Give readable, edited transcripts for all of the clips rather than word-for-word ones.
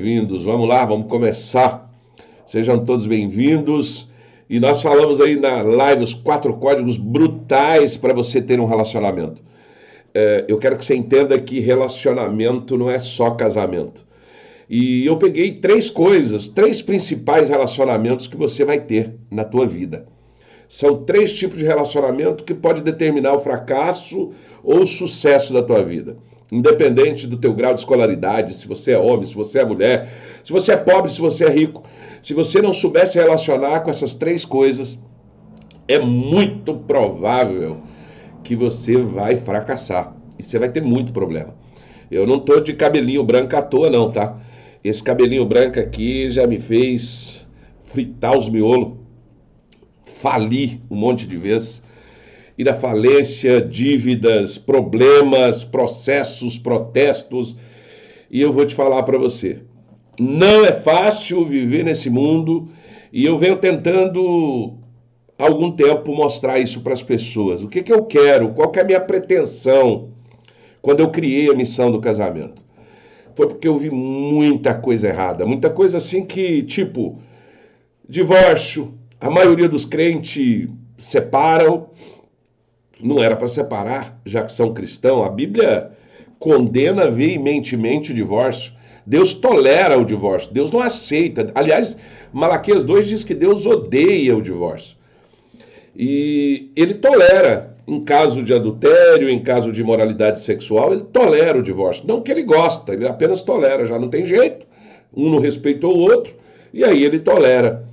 Bem-vindos, vamos lá, vamos começar. Sejam todos bem-vindos. E nós falamos aí na live os 4 códigos brutais para você ter um relacionamento. Eu quero que você entenda que relacionamento não é só casamento. E eu peguei 3 coisas, 3 principais relacionamentos que você vai ter na tua vida. São 3 tipos de relacionamento que pode determinar o fracasso ou o sucesso da tua vida. Independente do teu grau de escolaridade, se você é homem, se você é mulher, se você é pobre, se você é rico. Se você não souber se relacionar com essas 3 coisas, é muito provável que você vai fracassar. E você vai ter muito problema. Eu não tô de cabelinho branco à toa não, tá? Esse cabelinho branco aqui já me fez fritar os miolos, falir um monte de vezes, ir à falência, dívidas, problemas, processos, protestos. E eu vou te falar para você, não é fácil viver nesse mundo e eu venho tentando há algum tempo mostrar isso para as pessoas. O que eu quero, qual que é a minha pretensão quando eu criei a missão do casamento? Foi porque eu vi muita coisa errada, muita coisa assim que, tipo, divórcio, a maioria dos crentes separam, não era para separar, já que são cristãos. A Bíblia condena veementemente o divórcio. Deus tolera o divórcio, Deus não aceita. Aliás, Malaquias 2 diz que Deus odeia o divórcio. E ele tolera, em caso de adultério, em caso de imoralidade sexual, ele tolera o divórcio. Não que ele gosta, ele apenas tolera, já não tem jeito. Um não respeitou o outro, e aí ele tolera.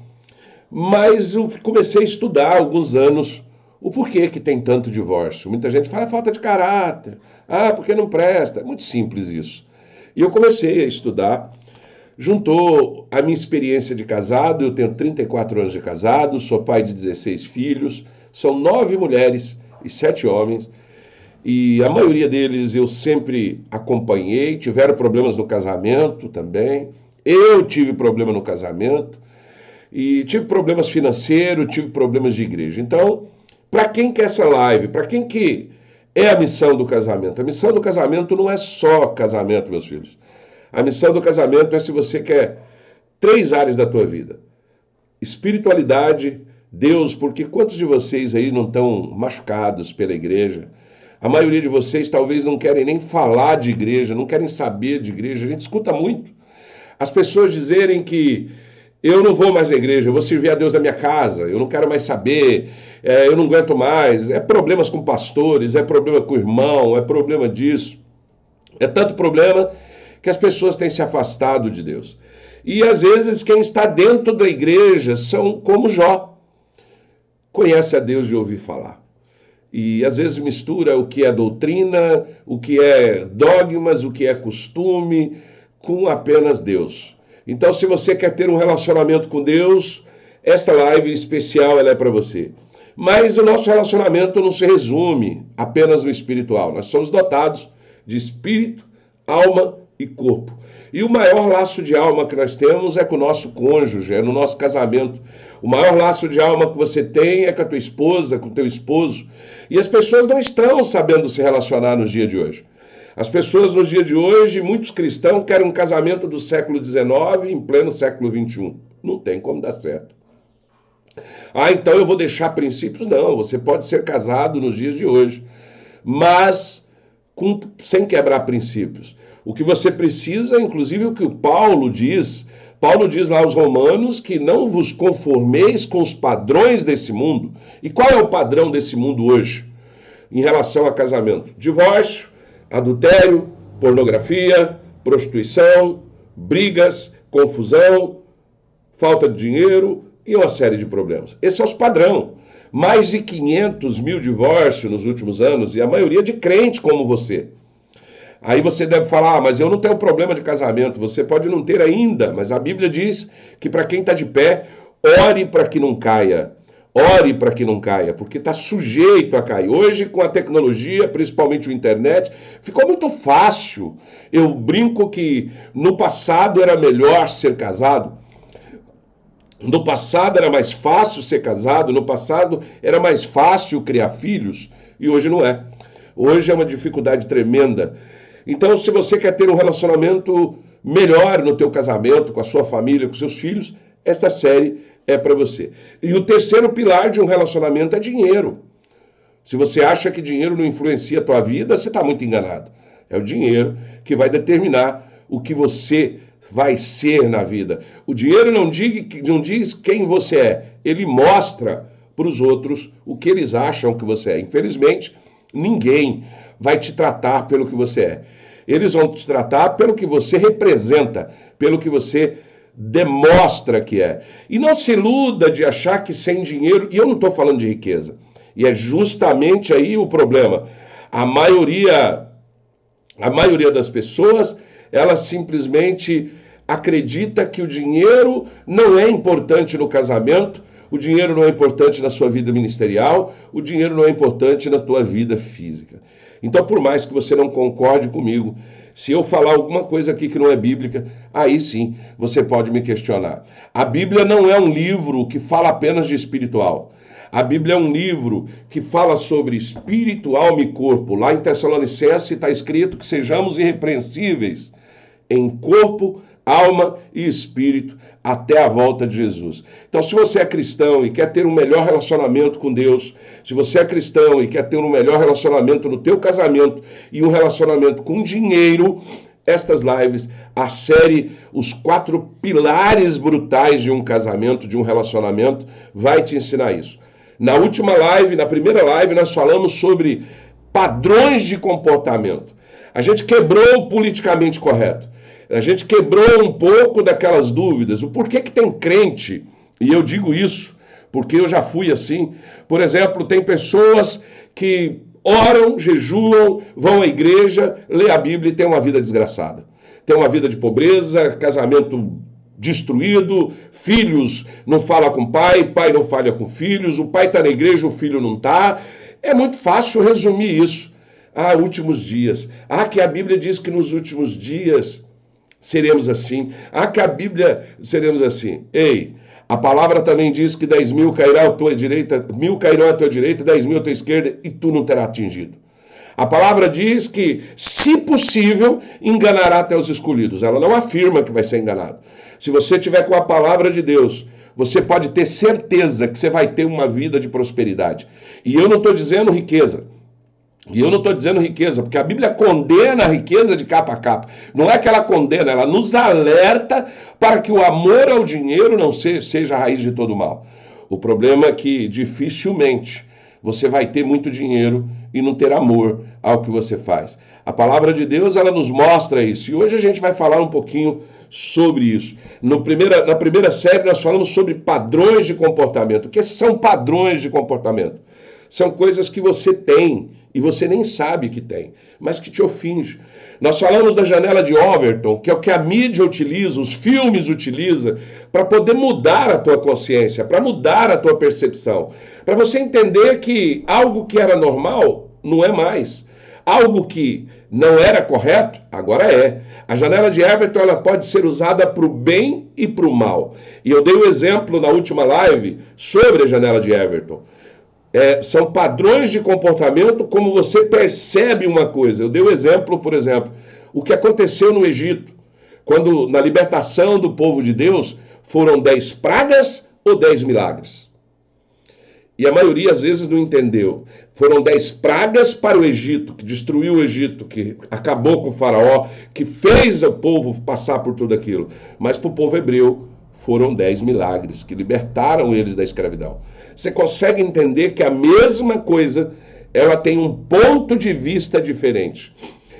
Mas eu comecei a estudar há alguns anos o porquê que tem tanto divórcio. Muita gente fala falta de caráter, porque não presta. É muito simples isso. E eu comecei a estudar, juntou a minha experiência de casado, eu tenho 34 anos de casado, sou pai de 16 filhos, são 9 mulheres e 7 homens, e a maioria deles eu sempre acompanhei, tiveram problemas no casamento também, eu tive problema no casamento, e tive problemas financeiros, tive problemas de igreja. Então, para quem que é essa live? Para quem que é a missão do casamento? A missão do casamento não é só casamento, meus filhos. A missão do casamento é se você quer 3 áreas da tua vida. Espiritualidade, Deus, porque quantos de vocês aí não estão machucados pela igreja? A maioria de vocês talvez não querem nem falar de igreja, não querem saber de igreja. A gente escuta muito as pessoas dizerem que eu não vou mais à igreja, eu vou servir a Deus da minha casa, eu não quero mais saber, eu não aguento mais. É problemas com pastores, é problema com o irmão, é problema disso. É tanto problema que as pessoas têm se afastado de Deus. E às vezes quem está dentro da igreja são como Jó. Conhece a Deus de ouvir falar. E às vezes mistura o que é doutrina, o que é dogmas, o que é costume, com apenas Deus. Então, se você quer ter um relacionamento com Deus, esta live especial ela é para você. Mas o nosso relacionamento não se resume apenas no espiritual. Nós somos dotados de espírito, alma e corpo. E o maior laço de alma que nós temos é com o nosso cônjuge, é no nosso casamento. O maior laço de alma que você tem é com a tua esposa, com o teu esposo. E as pessoas não estão sabendo se relacionar nos dias de hoje. As pessoas nos dias de hoje, muitos cristãos querem um casamento do século XIX em pleno século XXI. Não tem como dar certo. Então eu vou deixar princípios? Não, você pode ser casado nos dias de hoje, mas sem quebrar princípios. O que você precisa, inclusive o que o Paulo diz lá aos Romanos, que não vos conformeis com os padrões desse mundo. E qual é o padrão desse mundo hoje em relação a casamento? Divórcio, adultério, pornografia, prostituição, brigas, confusão, falta de dinheiro e uma série de problemas. Esse é o padrão. Mais de 500 mil divórcios nos últimos anos e a maioria de crente como você. Aí você deve falar, mas eu não tenho problema de casamento. Você pode não ter ainda, mas a Bíblia diz que para quem está de pé, ore para que não caia. Ore para que não caia, porque está sujeito a cair. Hoje, com a tecnologia, principalmente a internet, ficou muito fácil. Eu brinco que no passado era melhor ser casado. No passado era mais fácil ser casado, no passado era mais fácil criar filhos, e hoje não é. Hoje é uma dificuldade tremenda. Então, se você quer ter um relacionamento melhor no teu casamento, com a sua família, com seus filhos, esta série é para você. E o terceiro pilar de um relacionamento é dinheiro. Se você acha que dinheiro não influencia a tua vida, você está muito enganado. É o dinheiro que vai determinar o que você vai ser na vida. O dinheiro não diz quem você é. Ele mostra para os outros o que eles acham que você é. Infelizmente, ninguém vai te tratar pelo que você é. Eles vão te tratar pelo que você representa, pelo que você demonstra que é. E não se iluda de achar que sem dinheiro, e eu não estou falando de riqueza, e é justamente aí o problema. A maioria das pessoas, ela simplesmente acredita que o dinheiro não é importante no casamento, o dinheiro não é importante na sua vida ministerial, o dinheiro não é importante na tua vida física. Então, por mais que você não concorde comigo, se eu falar alguma coisa aqui que não é bíblica, aí sim você pode me questionar. A Bíblia não é um livro que fala apenas de espiritual. A Bíblia é um livro que fala sobre espírito, alma e corpo. Lá em Tessalonicenses está escrito que sejamos irrepreensíveis em corpo, alma e espírito até a volta de Jesus. Então, se você é cristão e quer ter um melhor relacionamento com Deus, se você é cristão e quer ter um melhor relacionamento no teu casamento e um relacionamento com dinheiro, estas lives, a série Os 4 Pilares Brutais de um Casamento, de um Relacionamento, vai te ensinar isso. Na última live, na primeira live, nós falamos sobre padrões de comportamento. A gente quebrou o politicamente correto. A gente quebrou um pouco daquelas dúvidas. O porquê que tem crente, e eu digo isso porque eu já fui assim. Por exemplo, tem pessoas que oram, jejuam, vão à igreja, lê a Bíblia e tem uma vida desgraçada. Tem uma vida de pobreza, casamento destruído, filhos não falam com pai não fala com filhos, o pai está na igreja, o filho não está. É muito fácil resumir isso. Últimos dias. Que a Bíblia diz que nos últimos dias seremos assim. Que a Bíblia seremos assim. Ei, a palavra também diz que 10.000 cairão à tua direita, 1.000 cairão à tua direita, 10.000 à tua esquerda, e tu não terás atingido. A palavra diz que, se possível, enganará até os escolhidos. Ela não afirma que vai ser enganado. Se você tiver com a palavra de Deus, você pode ter certeza que você vai ter uma vida de prosperidade. E eu não estou dizendo riqueza. Porque a Bíblia condena a riqueza de capa a capa. Não é que ela condena, ela nos alerta para que o amor ao dinheiro não seja a raiz de todo mal. O problema é que dificilmente você vai ter muito dinheiro e não ter amor ao que você faz. A palavra de Deus, ela nos mostra isso. E hoje a gente vai falar um pouquinho sobre isso. Na primeira série nós falamos sobre padrões de comportamento. O que são padrões de comportamento? São coisas que você tem e você nem sabe que tem, mas que te ofende. Nós falamos da janela de Overton, que é o que a mídia utiliza, os filmes utilizam, para poder mudar a tua consciência, para mudar a tua percepção, para você entender que algo que era normal não é mais. Algo que não era correto, agora é. A janela de Everton, ela pode ser usada para o bem e para o mal. E eu dei um exemplo na última live sobre a janela de Everton. São padrões de comportamento como você percebe uma coisa. Eu dei um exemplo, por exemplo, o que aconteceu no Egito, quando na libertação do povo de Deus foram 10 pragas ou 10 milagres. E a maioria às vezes não entendeu. Foram 10 pragas para o Egito, que destruiu o Egito, que acabou com o faraó, que fez o povo passar por tudo aquilo. Mas para o povo hebreu foram 10 milagres, que libertaram eles da escravidão. Você consegue entender que a mesma coisa, ela tem um ponto de vista diferente.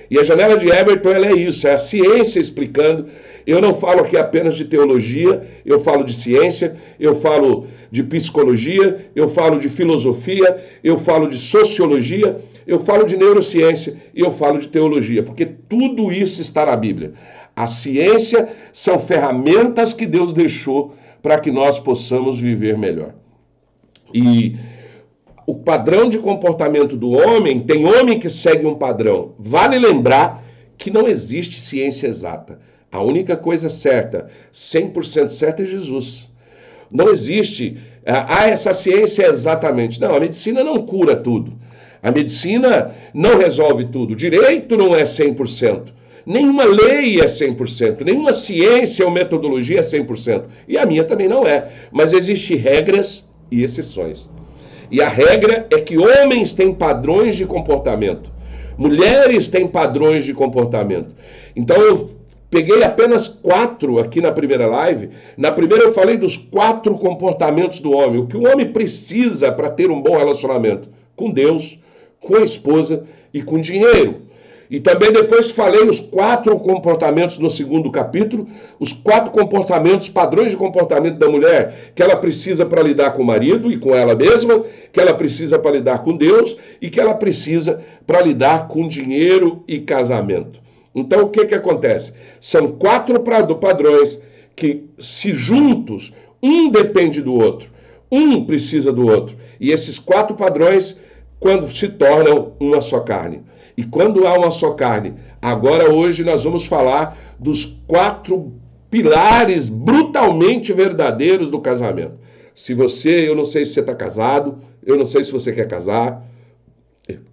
E a janela de Everton, ela é isso, é a ciência explicando. Eu não falo aqui apenas de teologia, eu falo de ciência, eu falo de psicologia, eu falo de filosofia, eu falo de sociologia, eu falo de neurociência e eu falo de teologia, porque tudo isso está na Bíblia. A ciência são ferramentas que Deus deixou para que nós possamos viver melhor. E o padrão de comportamento do homem, tem homem que segue um padrão. Vale lembrar que não existe ciência exata. A única coisa certa, 100% certa, é Jesus. Não existe, essa ciência é exatamente. Não, a medicina não cura tudo. A medicina não resolve tudo. O direito não é 100%. Nenhuma lei é 100%. Nenhuma ciência ou metodologia é 100%. E a minha também não é. Mas existem regras e exceções. E a regra é que homens têm padrões de comportamento. Mulheres têm padrões de comportamento. Então eu peguei apenas 4 aqui na primeira live. Na primeira eu falei dos 4 comportamentos do homem. O que o homem precisa para ter um bom relacionamento com Deus, com a esposa e com dinheiro. E também depois falei os 4 comportamentos no segundo capítulo, os 4 comportamentos, padrões de comportamento da mulher, que ela precisa para lidar com o marido e com ela mesma, que ela precisa para lidar com Deus e que ela precisa para lidar com dinheiro e casamento. Então o que acontece? São 4 padrões que, se juntos, um depende do outro, um precisa do outro. E esses 4 padrões, quando se tornam uma só carne. E quando há uma só carne, agora hoje nós vamos falar dos 4 pilares brutalmente verdadeiros do casamento. Eu não sei se você está casado, eu não sei se você quer casar,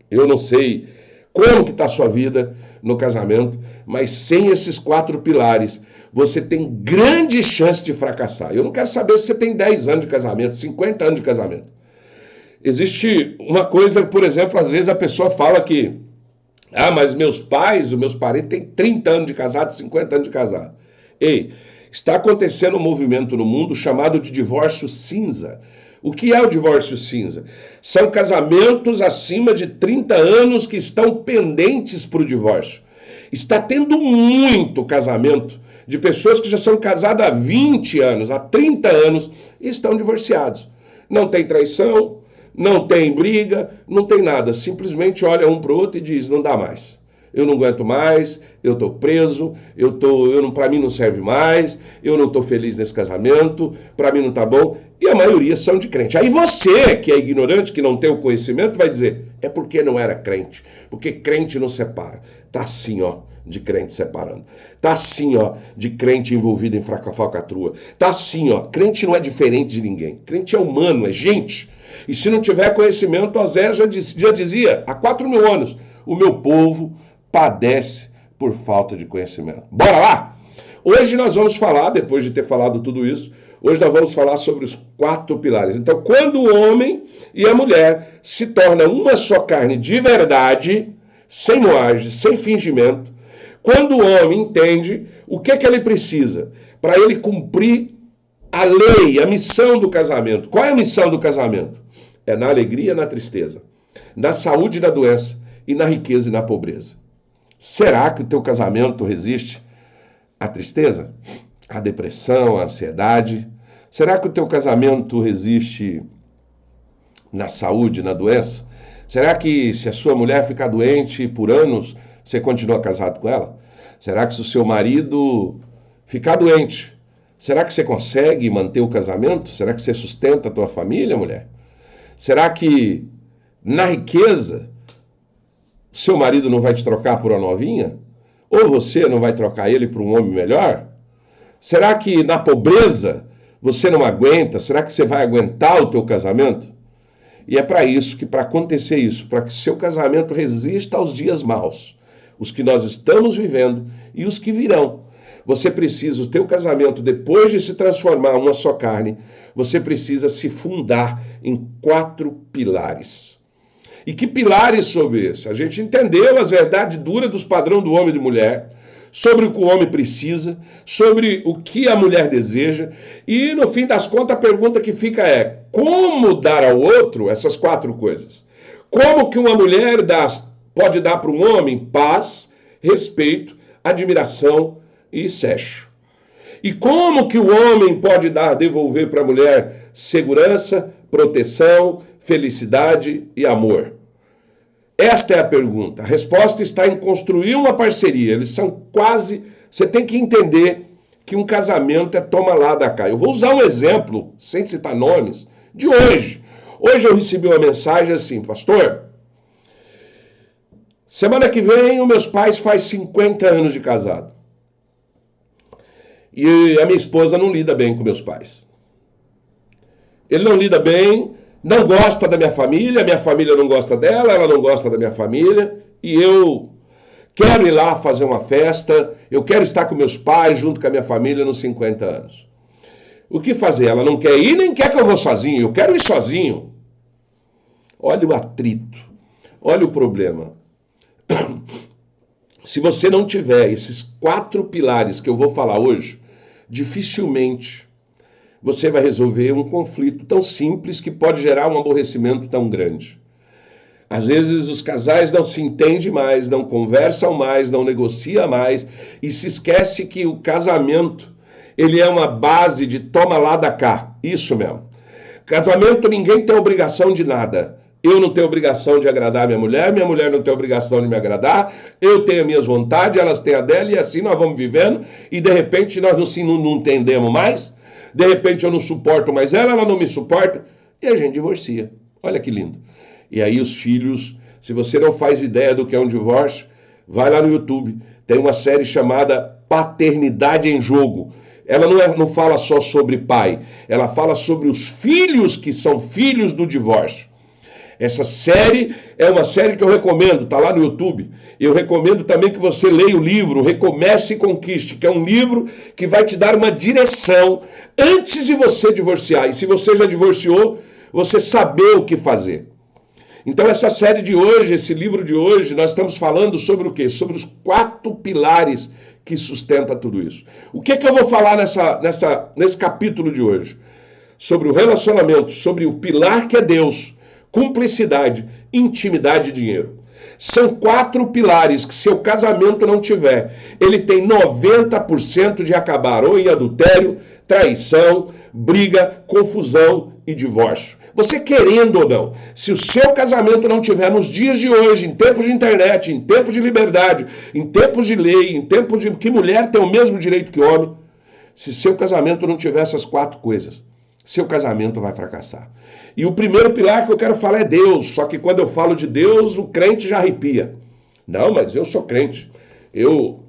eu não sei como que está a sua vida no casamento, mas sem esses 4 pilares, você tem grande chance de fracassar. Eu não quero saber se você tem 10 anos de casamento, 50 anos de casamento. Existe uma coisa, por exemplo, às vezes a pessoa fala que mas meus parentes têm 30 anos de casado, 50 anos de casado. Ei, está acontecendo um movimento no mundo chamado de divórcio cinza. O que é o divórcio cinza? São casamentos acima de 30 anos que estão pendentes para o divórcio. Está tendo muito casamento de pessoas que já são casadas há 20 anos, há 30 anos e estão divorciados. Não tem traição, não tem briga, não tem nada. Simplesmente olha um para o outro e diz, não dá mais. Eu não aguento mais, eu estou preso, para mim não serve mais, eu não estou feliz nesse casamento, para mim não está bom. E a maioria são de crente. Aí você, que é ignorante, que não tem o conhecimento, vai dizer, é porque não era crente. Porque crente não separa. Está assim, ó, de crente separando. Está assim, ó, de crente envolvido em falcatrua. Está assim, ó, crente não é diferente de ninguém. Crente é humano, é gente. E se não tiver conhecimento, Osés já dizia, há 4.000 anos, o meu povo padece por falta de conhecimento. Bora lá! Hoje nós vamos falar, depois de ter falado tudo isso, hoje nós vamos falar sobre os 4 pilares. Então, quando o homem e a mulher se tornam uma só carne de verdade, sem moagem, sem fingimento, quando o homem entende o que ele precisa para ele cumprir a lei, a missão do casamento. Qual é a missão do casamento? É na alegria e na tristeza, na saúde e na doença, e na riqueza e na pobreza. Será que o teu casamento resiste à tristeza, à depressão, à ansiedade? Será que o teu casamento resiste na saúde, na doença? Será que se a sua mulher ficar doente por anos, você continua casado com ela? Será que se o seu marido ficar doente, será que você consegue manter o casamento? Será que você sustenta a tua família, mulher? Será que na riqueza seu marido não vai te trocar por uma novinha? Ou você não vai trocar ele por um homem melhor? Será que na pobreza você não aguenta? Será que você vai aguentar o teu casamento? E é para isso que, para acontecer isso, para que seu casamento resista aos dias maus, os que nós estamos vivendo e os que virão, você precisa, o teu casamento, depois de se transformar em uma só carne, você precisa se fundar em 4 pilares. E que pilares sobre esse? A gente entendeu as verdades duras dos padrões do homem e de mulher, sobre o que o homem precisa, sobre o que a mulher deseja, e no fim das contas a pergunta que fica é, como dar ao outro essas 4 coisas? Como que uma mulher pode dar para um homem paz, respeito, admiração e sexo? E como que o homem pode devolver para a mulher segurança, proteção, felicidade e amor? Esta é a pergunta. A resposta está em construir uma parceria. Eles são quase... Você tem que entender que um casamento é toma lá da cá. Eu vou usar um exemplo, sem citar nomes, de hoje. Hoje eu recebi uma mensagem assim, pastor, semana que vem os meus pais fazem 50 anos de casado. E a minha esposa não lida bem com meus pais. Ele não lida bem não gosta da minha família não gosta dela, ela não gosta da minha família, e eu quero ir lá fazer uma festa, eu quero estar com meus pais, junto com a minha família, nos 50 anos. O que fazer? Ela não quer ir, nem quer que eu vou sozinho, eu quero ir sozinho. Olha o atrito, olha o problema. Se você não tiver esses 4 pilares que eu vou falar hoje, dificilmente você vai resolver um conflito tão simples que pode gerar um aborrecimento tão grande. Às vezes os casais não se entendem mais, não conversam mais, não negociam mais e se esquece que o casamento, ele é uma base de toma lá da cá. Isso mesmo. Casamento, ninguém tem obrigação de nada. Eu não tenho obrigação de agradar minha mulher não tem obrigação de me agradar, eu tenho as minhas vontades, elas têm a dela e assim nós vamos vivendo e de repente nós não entendemos mais, de repente eu não suporto mais ela não me suporta e a gente divorcia. Olha que lindo. E aí os filhos, se você não faz ideia do que é um divórcio, vai lá no YouTube, tem uma série chamada Paternidade em Jogo. Ela não fala só sobre pai, ela fala sobre os filhos que são filhos do divórcio. Essa série é uma série que eu recomendo, está lá no YouTube. Eu recomendo também que você leia o livro Recomece e Conquiste, que é um livro que vai te dar uma direção antes de você divorciar. E se você já divorciou, você saber o que fazer. Então essa série de hoje, esse livro de hoje, nós estamos falando sobre o quê? Sobre os 4 pilares que sustenta tudo isso. O que eu vou falar nesse capítulo de hoje? Sobre o relacionamento, sobre o pilar que é Deus, cumplicidade, intimidade e dinheiro. São 4 pilares que se o casamento não tiver, ele tem 90% de acabar ou em adultério, traição, briga, confusão e divórcio. Você querendo ou não, se o seu casamento não tiver nos dias de hoje, em tempos de internet, em tempos de liberdade, em tempos de lei, em tempos de que mulher tem o mesmo direito que homem, se seu casamento não tiver essas 4 coisas, seu casamento vai fracassar. E o primeiro pilar que eu quero falar é Deus, só que quando eu falo de Deus, o crente já arrepia. Não, mas eu sou crente. Eu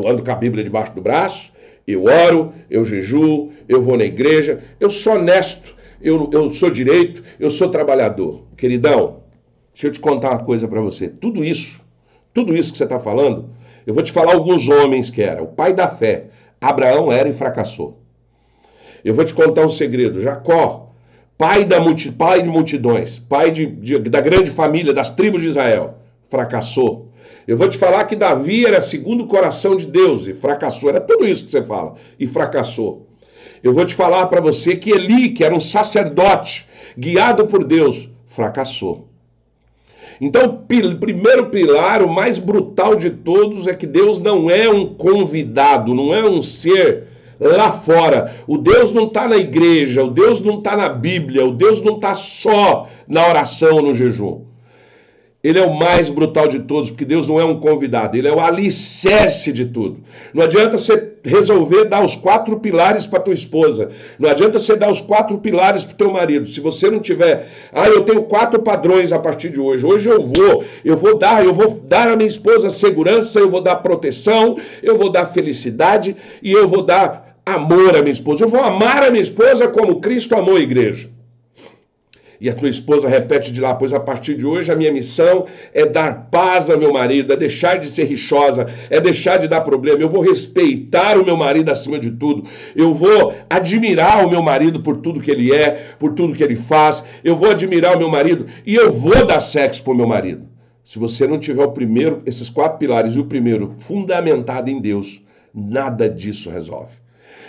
ando com a Bíblia debaixo do braço, eu oro, eu jejuo, eu vou na igreja, eu sou honesto, eu sou direito, eu sou trabalhador. Queridão, deixa eu te contar uma coisa para você. Tudo isso que você está falando, eu vou te falar alguns homens que eram. O pai da fé, Abraão era e fracassou. Eu vou te contar um segredo. Jacó, pai de multidões, pai da grande família, das tribos de Israel, fracassou. Eu vou te falar que Davi era segundo o coração de Deus e fracassou. Era tudo isso que você fala e fracassou. Eu vou te falar para você que Eli, que era um sacerdote guiado por Deus, fracassou. Então, o primeiro pilar, o mais brutal de todos, é que Deus não é um convidado, não é um ser lá fora. O Deus não está na igreja, o Deus não está na Bíblia, o Deus não está só na oração, no jejum. Ele é o mais brutal de todos, porque Deus não é um convidado, ele é o alicerce de tudo. Não adianta você resolver dar os 4 pilares para tua esposa, não adianta você dar os 4 pilares para o teu marido. Se você não tiver, eu tenho 4 padrões a partir de hoje, eu vou dar à minha esposa segurança, eu vou dar proteção, eu vou dar felicidade e eu vou dar amor à minha esposa. Eu vou amar a minha esposa como Cristo amou a igreja. E a tua esposa repete de lá, pois a partir de hoje a minha missão é dar paz ao meu marido, é deixar de ser rixosa, é deixar de dar problema. Eu vou respeitar o meu marido acima de tudo. Eu vou admirar o meu marido por tudo que ele é, por tudo que ele faz. Eu vou admirar o meu marido e eu vou dar sexo para o meu marido. Se você não tiver esses 4 pilares e o primeiro fundamentado em Deus, nada disso resolve.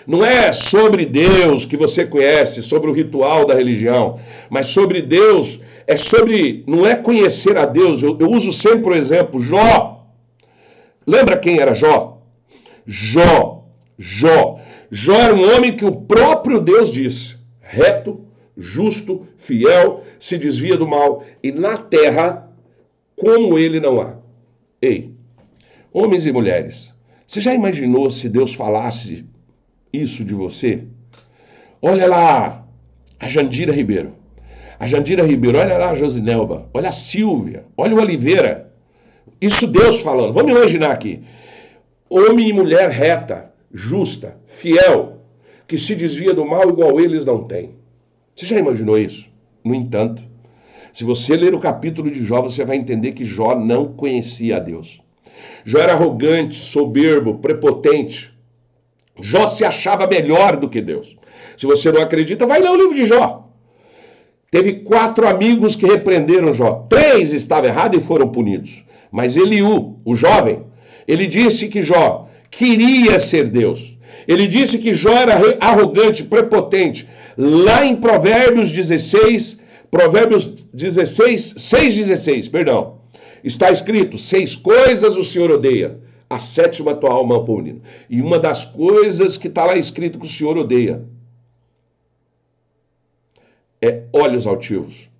Não é sobre Deus que você conhece, sobre o ritual da religião, mas sobre Deus, não é conhecer a Deus. Eu uso sempre o exemplo, Jó. Lembra quem era Jó? Jó era um homem que o próprio Deus disse, reto, justo, fiel, se desvia do mal, e na terra, como ele não há. Ei, homens e mulheres, você já imaginou se Deus falasse isso de você? Olha lá a Jandira Ribeiro, olha lá a Josinelba, olha a Silvia, olha o Oliveira. Isso Deus falando. Vamos imaginar aqui, homem e mulher reta, justa, fiel, que se desvia do mal igual eles não têm. Você já imaginou isso? No entanto, se você ler o capítulo de Jó, você vai entender que Jó não conhecia a Deus. Jó era arrogante, soberbo, prepotente. Jó se achava melhor do que Deus. Se você não acredita, vai ler o livro de Jó. Teve 4 amigos que repreenderam Jó. 3 estavam errados e foram punidos. Mas Eliú, o jovem, ele disse que Jó queria ser Deus. Ele disse que Jó era arrogante, prepotente. Lá em Provérbios 16, 6,16, perdão. Está escrito, 6 coisas o Senhor odeia, a 7ª tua alma abomina. E uma das coisas que está lá escrito que o Senhor odeia é olhos altivos.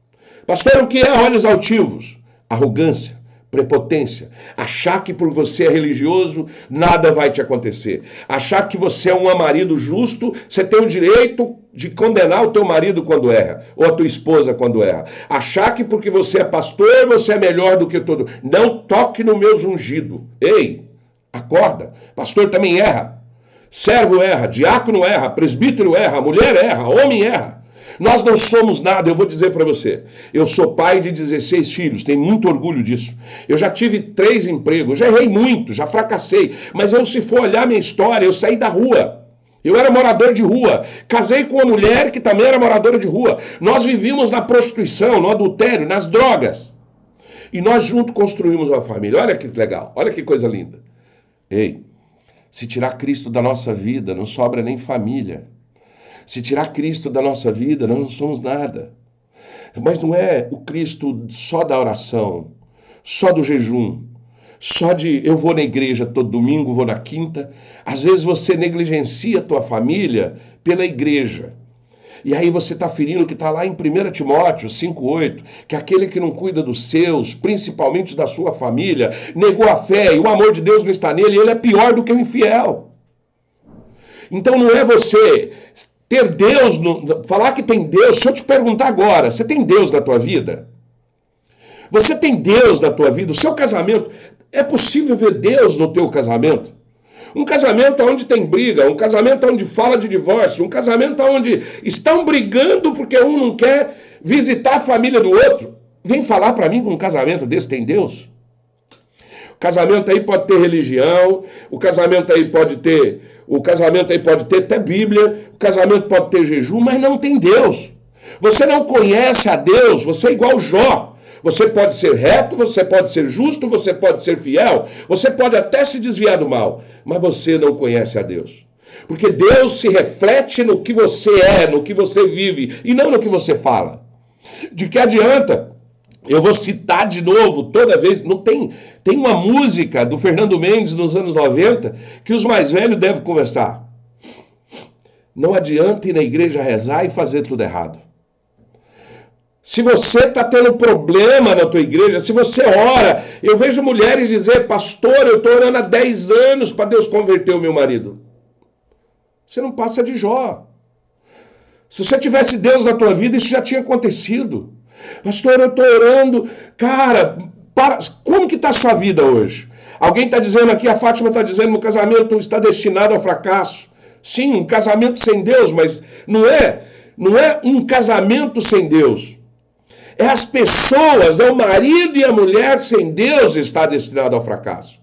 Pastor, o que é olhos altivos? Arrogância, prepotência. Achar que por você é religioso, nada vai te acontecer. Achar que você é um marido justo, você tem o direito de condenar o teu marido quando erra, ou a tua esposa quando erra. Achar que porque você é pastor, você é melhor do que todo. Não toque no meu ungido. Ei, acorda. Pastor também erra. Servo erra, diácono erra, presbítero erra, mulher erra, homem erra. Nós não somos nada, eu vou dizer para você. Eu sou pai de 16 filhos, tenho muito orgulho disso. Eu já tive 3 empregos, já errei muito, já fracassei. Mas se for olhar minha história, eu saí da rua. Eu era morador de rua. Casei com uma mulher que também era moradora de rua. Nós vivíamos na prostituição, no adultério, nas drogas. E nós juntos construímos uma família. Olha que legal, olha que coisa linda. Ei, se tirar Cristo da nossa vida, não sobra nem família. Se tirar Cristo da nossa vida, nós não somos nada. Mas não é o Cristo só da oração, só do jejum, só de eu vou na igreja todo domingo, vou na quinta. Às vezes você negligencia a tua família pela igreja. E aí você está ferindo o que está lá em 1 Timóteo 5,8, que aquele que não cuida dos seus, principalmente da sua família, negou a fé e o amor de Deus não está nele, ele é pior do que o infiel. Então não é você ter Deus, falar que tem Deus. Se eu te perguntar agora, você tem Deus na tua vida? Você tem Deus na tua vida? O seu casamento, é possível ver Deus no teu casamento? Um casamento onde tem briga, um casamento onde fala de divórcio, um casamento onde estão brigando porque um não quer visitar a família do outro. Vem falar para mim que um casamento desse tem Deus? O casamento aí pode ter religião, o casamento aí pode ter até Bíblia, o casamento pode ter jejum, mas não tem Deus. Você não conhece a Deus, você é igual Jó. Você pode ser reto, você pode ser justo, você pode ser fiel, você pode até se desviar do mal, mas você não conhece a Deus. Porque Deus se reflete no que você é, no que você vive, e não no que você fala. De que adianta? Eu vou citar de novo, toda vez, não tem uma música do Fernando Mendes nos anos 90 que os mais velhos devem conversar. Não adianta ir na igreja rezar e fazer tudo errado. Se você está tendo problema na tua igreja, se você ora, eu vejo mulheres dizer, pastor, eu estou orando há 10 anos para Deus converter o meu marido. Você não passa de Jó. Se você tivesse Deus na tua vida, isso já tinha acontecido. Pastor, eu estou orando. Cara, como que está a sua vida hoje? Alguém está dizendo aqui, a Fátima está dizendo, o casamento está destinado ao fracasso. Sim, um casamento sem Deus, mas não é um casamento sem Deus. É as pessoas, é o marido e a mulher sem Deus está destinado ao fracasso.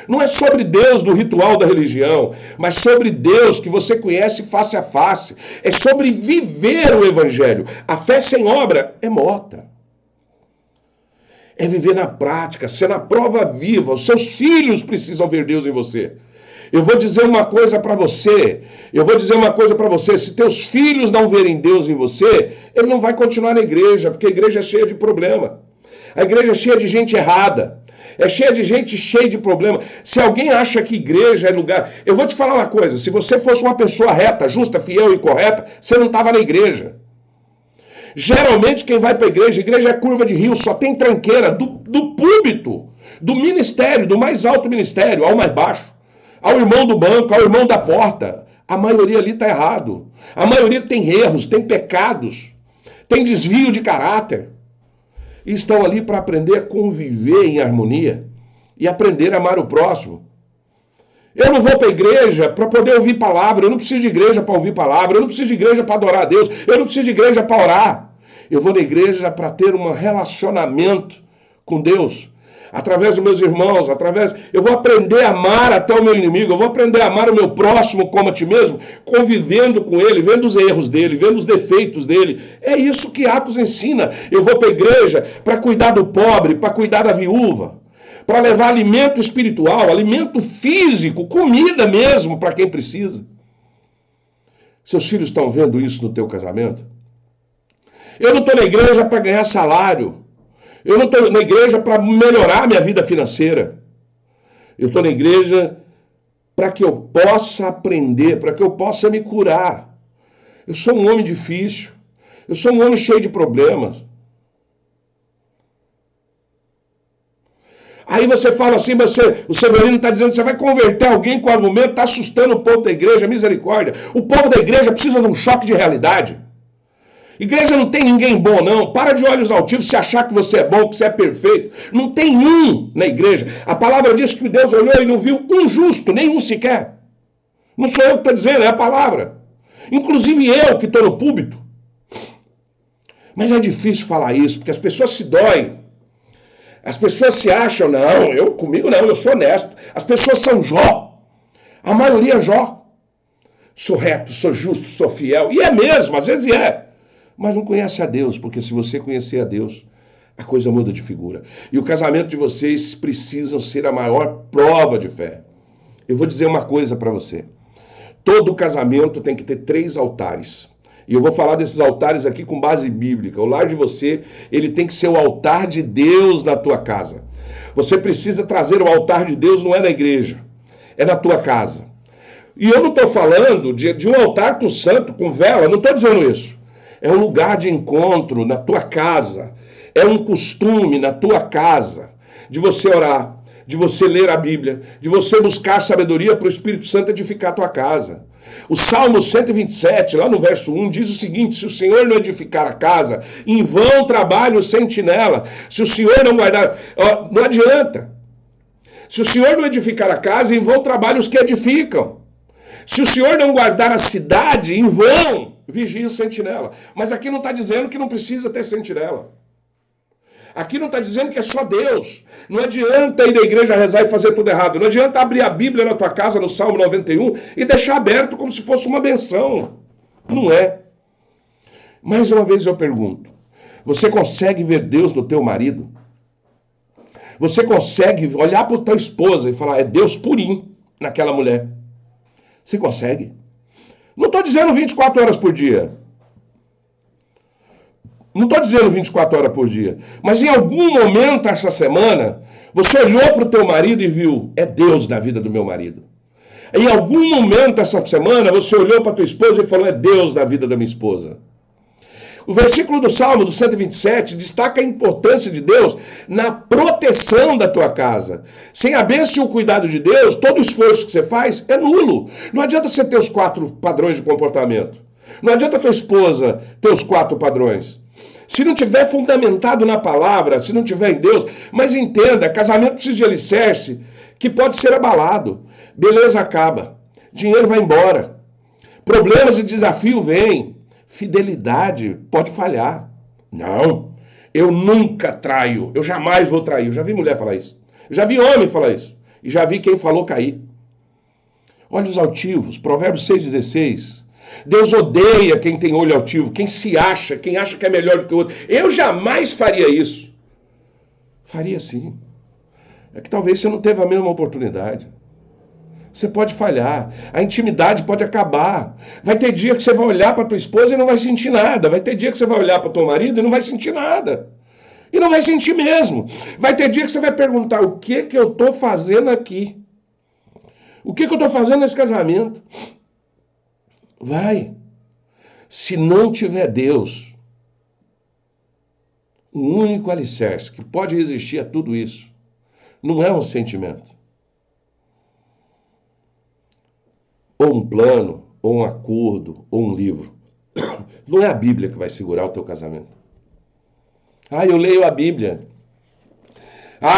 Não é sobre Deus do ritual da religião, mas sobre Deus que você conhece face a face. É sobre viver o evangelho. A fé sem obra é morta. É viver na prática, ser na prova viva. Os seus filhos precisam ver Deus em você. Eu vou dizer uma coisa para você. Se teus filhos não verem Deus em você, ele não vai continuar na igreja, porque a igreja é cheia de problema. A igreja é cheia de gente errada. É cheia de gente cheia de problema. Se alguém acha que igreja é lugar... Eu vou te falar uma coisa. Se você fosse uma pessoa reta, justa, fiel e correta, você não estava na igreja. Geralmente quem vai para a igreja é curva de rio, só tem tranqueira do púlpito, do ministério, do mais alto ministério ao mais baixo. Ao irmão do banco, ao irmão da porta. A maioria ali está errado. A maioria tem erros, tem pecados, tem desvio de caráter. E estão ali para aprender a conviver em harmonia e aprender a amar o próximo. Eu não vou para a igreja para poder ouvir palavra, eu não preciso de igreja para ouvir palavra, eu não preciso de igreja para adorar a Deus, eu não preciso de igreja para orar. Eu vou na igreja para ter um relacionamento com Deus. Através dos meus irmãos, eu vou aprender a amar até o meu inimigo, eu vou aprender a amar o meu próximo como a ti mesmo, convivendo com ele, vendo os erros dele, vendo os defeitos dele. É isso que Atos ensina. Eu vou para a igreja para cuidar do pobre, para cuidar da viúva, para levar alimento espiritual, alimento físico, comida mesmo para quem precisa. Seus filhos estão vendo isso no teu casamento? Eu não estou na igreja para ganhar salário. Eu não estou na igreja para melhorar a minha vida financeira. Eu estou na igreja para que eu possa aprender, para que eu possa me curar. Eu sou um homem difícil. Eu sou um homem cheio de problemas. Aí você fala assim, o Severino está dizendo que você vai converter alguém com argumento, está assustando o povo da igreja, misericórdia. O povo da igreja precisa de um choque de realidade. Igreja não tem ninguém bom, não. Para de olhos altivos se achar que você é bom, que você é perfeito. Não tem um na igreja. A palavra diz que Deus olhou e não viu um justo, nenhum sequer. Não sou eu que estou dizendo, é a palavra. Inclusive eu que estou no púlpito. Mas é difícil falar isso, porque as pessoas se doem. As pessoas se acham, comigo não, eu sou honesto. As pessoas são Jó. A maioria é Jó. Sou reto, sou justo, sou fiel. E é mesmo, às vezes é. Mas não conhece a Deus, porque se você conhecer a Deus, a coisa muda de figura. E o casamento de vocês precisam ser a maior prova de fé. Eu vou dizer uma coisa para você. Todo casamento tem que ter 3 altares. E eu vou falar desses altares aqui com base bíblica. O lar de você, ele tem que ser o altar de Deus na tua casa. Você precisa trazer o altar de Deus, não é na igreja, é na tua casa. E eu não estou falando de um altar com santo, com vela, não estou dizendo isso. É um lugar de encontro na tua casa. É um costume na tua casa de você orar, de você ler a Bíblia, de você buscar sabedoria para o Espírito Santo edificar a tua casa. O Salmo 127, lá no verso 1, diz o seguinte: se o Senhor não edificar a casa, em vão trabalha o sentinela. Se o Senhor não guardar, não adianta. Se o Senhor não edificar a casa, em vão trabalham os que edificam. Se o Senhor não guardar a cidade, em vão vigia o sentinela. Mas aqui não está dizendo que não precisa ter sentinela. Aqui não está dizendo que é só Deus. Não adianta ir na igreja rezar e fazer tudo errado. Não adianta abrir a Bíblia na tua casa, no Salmo 91, e deixar aberto como se fosse uma benção. Não é. Mais uma vez eu pergunto. Você consegue ver Deus no teu marido? Você consegue olhar para a tua esposa e falar, é Deus purinho naquela mulher? Você consegue? Não estou dizendo 24 horas por dia. Não estou dizendo 24 horas por dia. Mas em algum momento essa semana, você olhou para o teu marido e viu, é Deus na vida do meu marido. Em algum momento essa semana, você olhou para a tua esposa e falou, é Deus na vida da minha esposa. O versículo do Salmo, do 127, destaca a importância de Deus na proteção da tua casa. Sem a bênção e o cuidado de Deus, todo o esforço que você faz é nulo. Não adianta você ter os 4 padrões de comportamento. Não adianta a tua esposa ter os 4 padrões. Se não tiver fundamentado na palavra, se não tiver em Deus, mas entenda, casamento precisa de alicerce que pode ser abalado. Beleza acaba. Dinheiro vai embora. Problemas e desafio vêm. Fidelidade pode falhar. Não, eu nunca traio, eu jamais vou trair. Eu já vi mulher falar isso. Eu já vi homem falar isso. E já vi quem falou cair. Olhos altivos, Provérbios 6,16. Deus odeia quem tem olho altivo, quem acha que é melhor do que o outro. Eu jamais faria isso. Faria sim. É que talvez você não teve a mesma oportunidade. Você pode falhar, a intimidade pode acabar. Vai ter dia que você vai olhar para tua esposa e não vai sentir nada. Vai ter dia que você vai olhar para teu marido e não vai sentir nada. E não vai sentir mesmo. Vai ter dia que você vai perguntar, o que eu estou fazendo aqui? O que eu estou fazendo nesse casamento? Vai. Se não tiver Deus, o único alicerce que pode resistir a tudo isso não é um sentimento. Ou um plano, ou um acordo, ou um livro. Não é a Bíblia que vai segurar o teu casamento. Eu leio a Bíblia.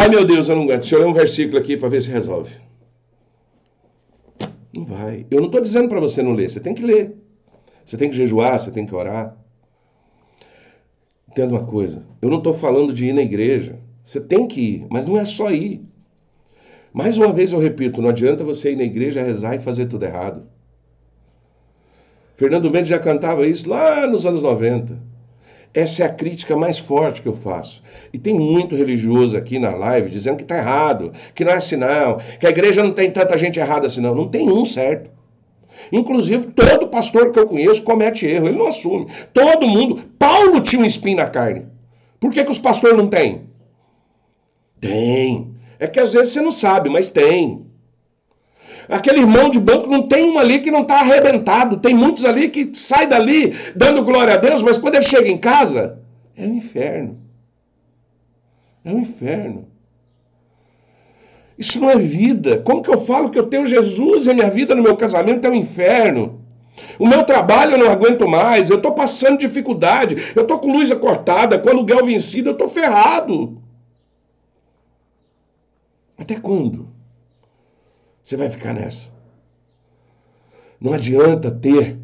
Meu Deus, eu não aguento. Deixa eu ler um versículo aqui para ver se resolve. Não vai. Eu não estou dizendo para você não ler. Você tem que ler. Você tem que jejuar, você tem que orar. Entenda uma coisa, eu não estou falando de ir na igreja. Você tem que ir, mas não é só ir. Mais uma vez eu repito, não adianta você ir na igreja, rezar e fazer tudo errado. Fernando Mendes já cantava isso lá nos anos 90. Essa é a crítica mais forte que eu faço. E tem muito religioso aqui na live dizendo que está errado, que não é assim não, que a igreja não tem tanta gente errada assim não. Não tem um certo. Inclusive, todo pastor que eu conheço comete erro, ele não assume. Todo mundo. Paulo tinha um espinho na carne. Por que os pastores não têm? Tem. É que às vezes você não sabe, mas tem. Aquele irmão de banco não tem um ali que não está arrebentado. Tem muitos ali que saem dali dando glória a Deus, mas quando ele chega em casa, é um inferno. É um inferno. Isso não é vida. Como que eu falo que eu tenho Jesus e a minha vida no meu casamento é um inferno? O meu trabalho eu não aguento mais, eu estou passando dificuldade, eu estou com luz cortada, com aluguel vencido, eu estou ferrado. Até quando você vai ficar nessa? Não adianta ter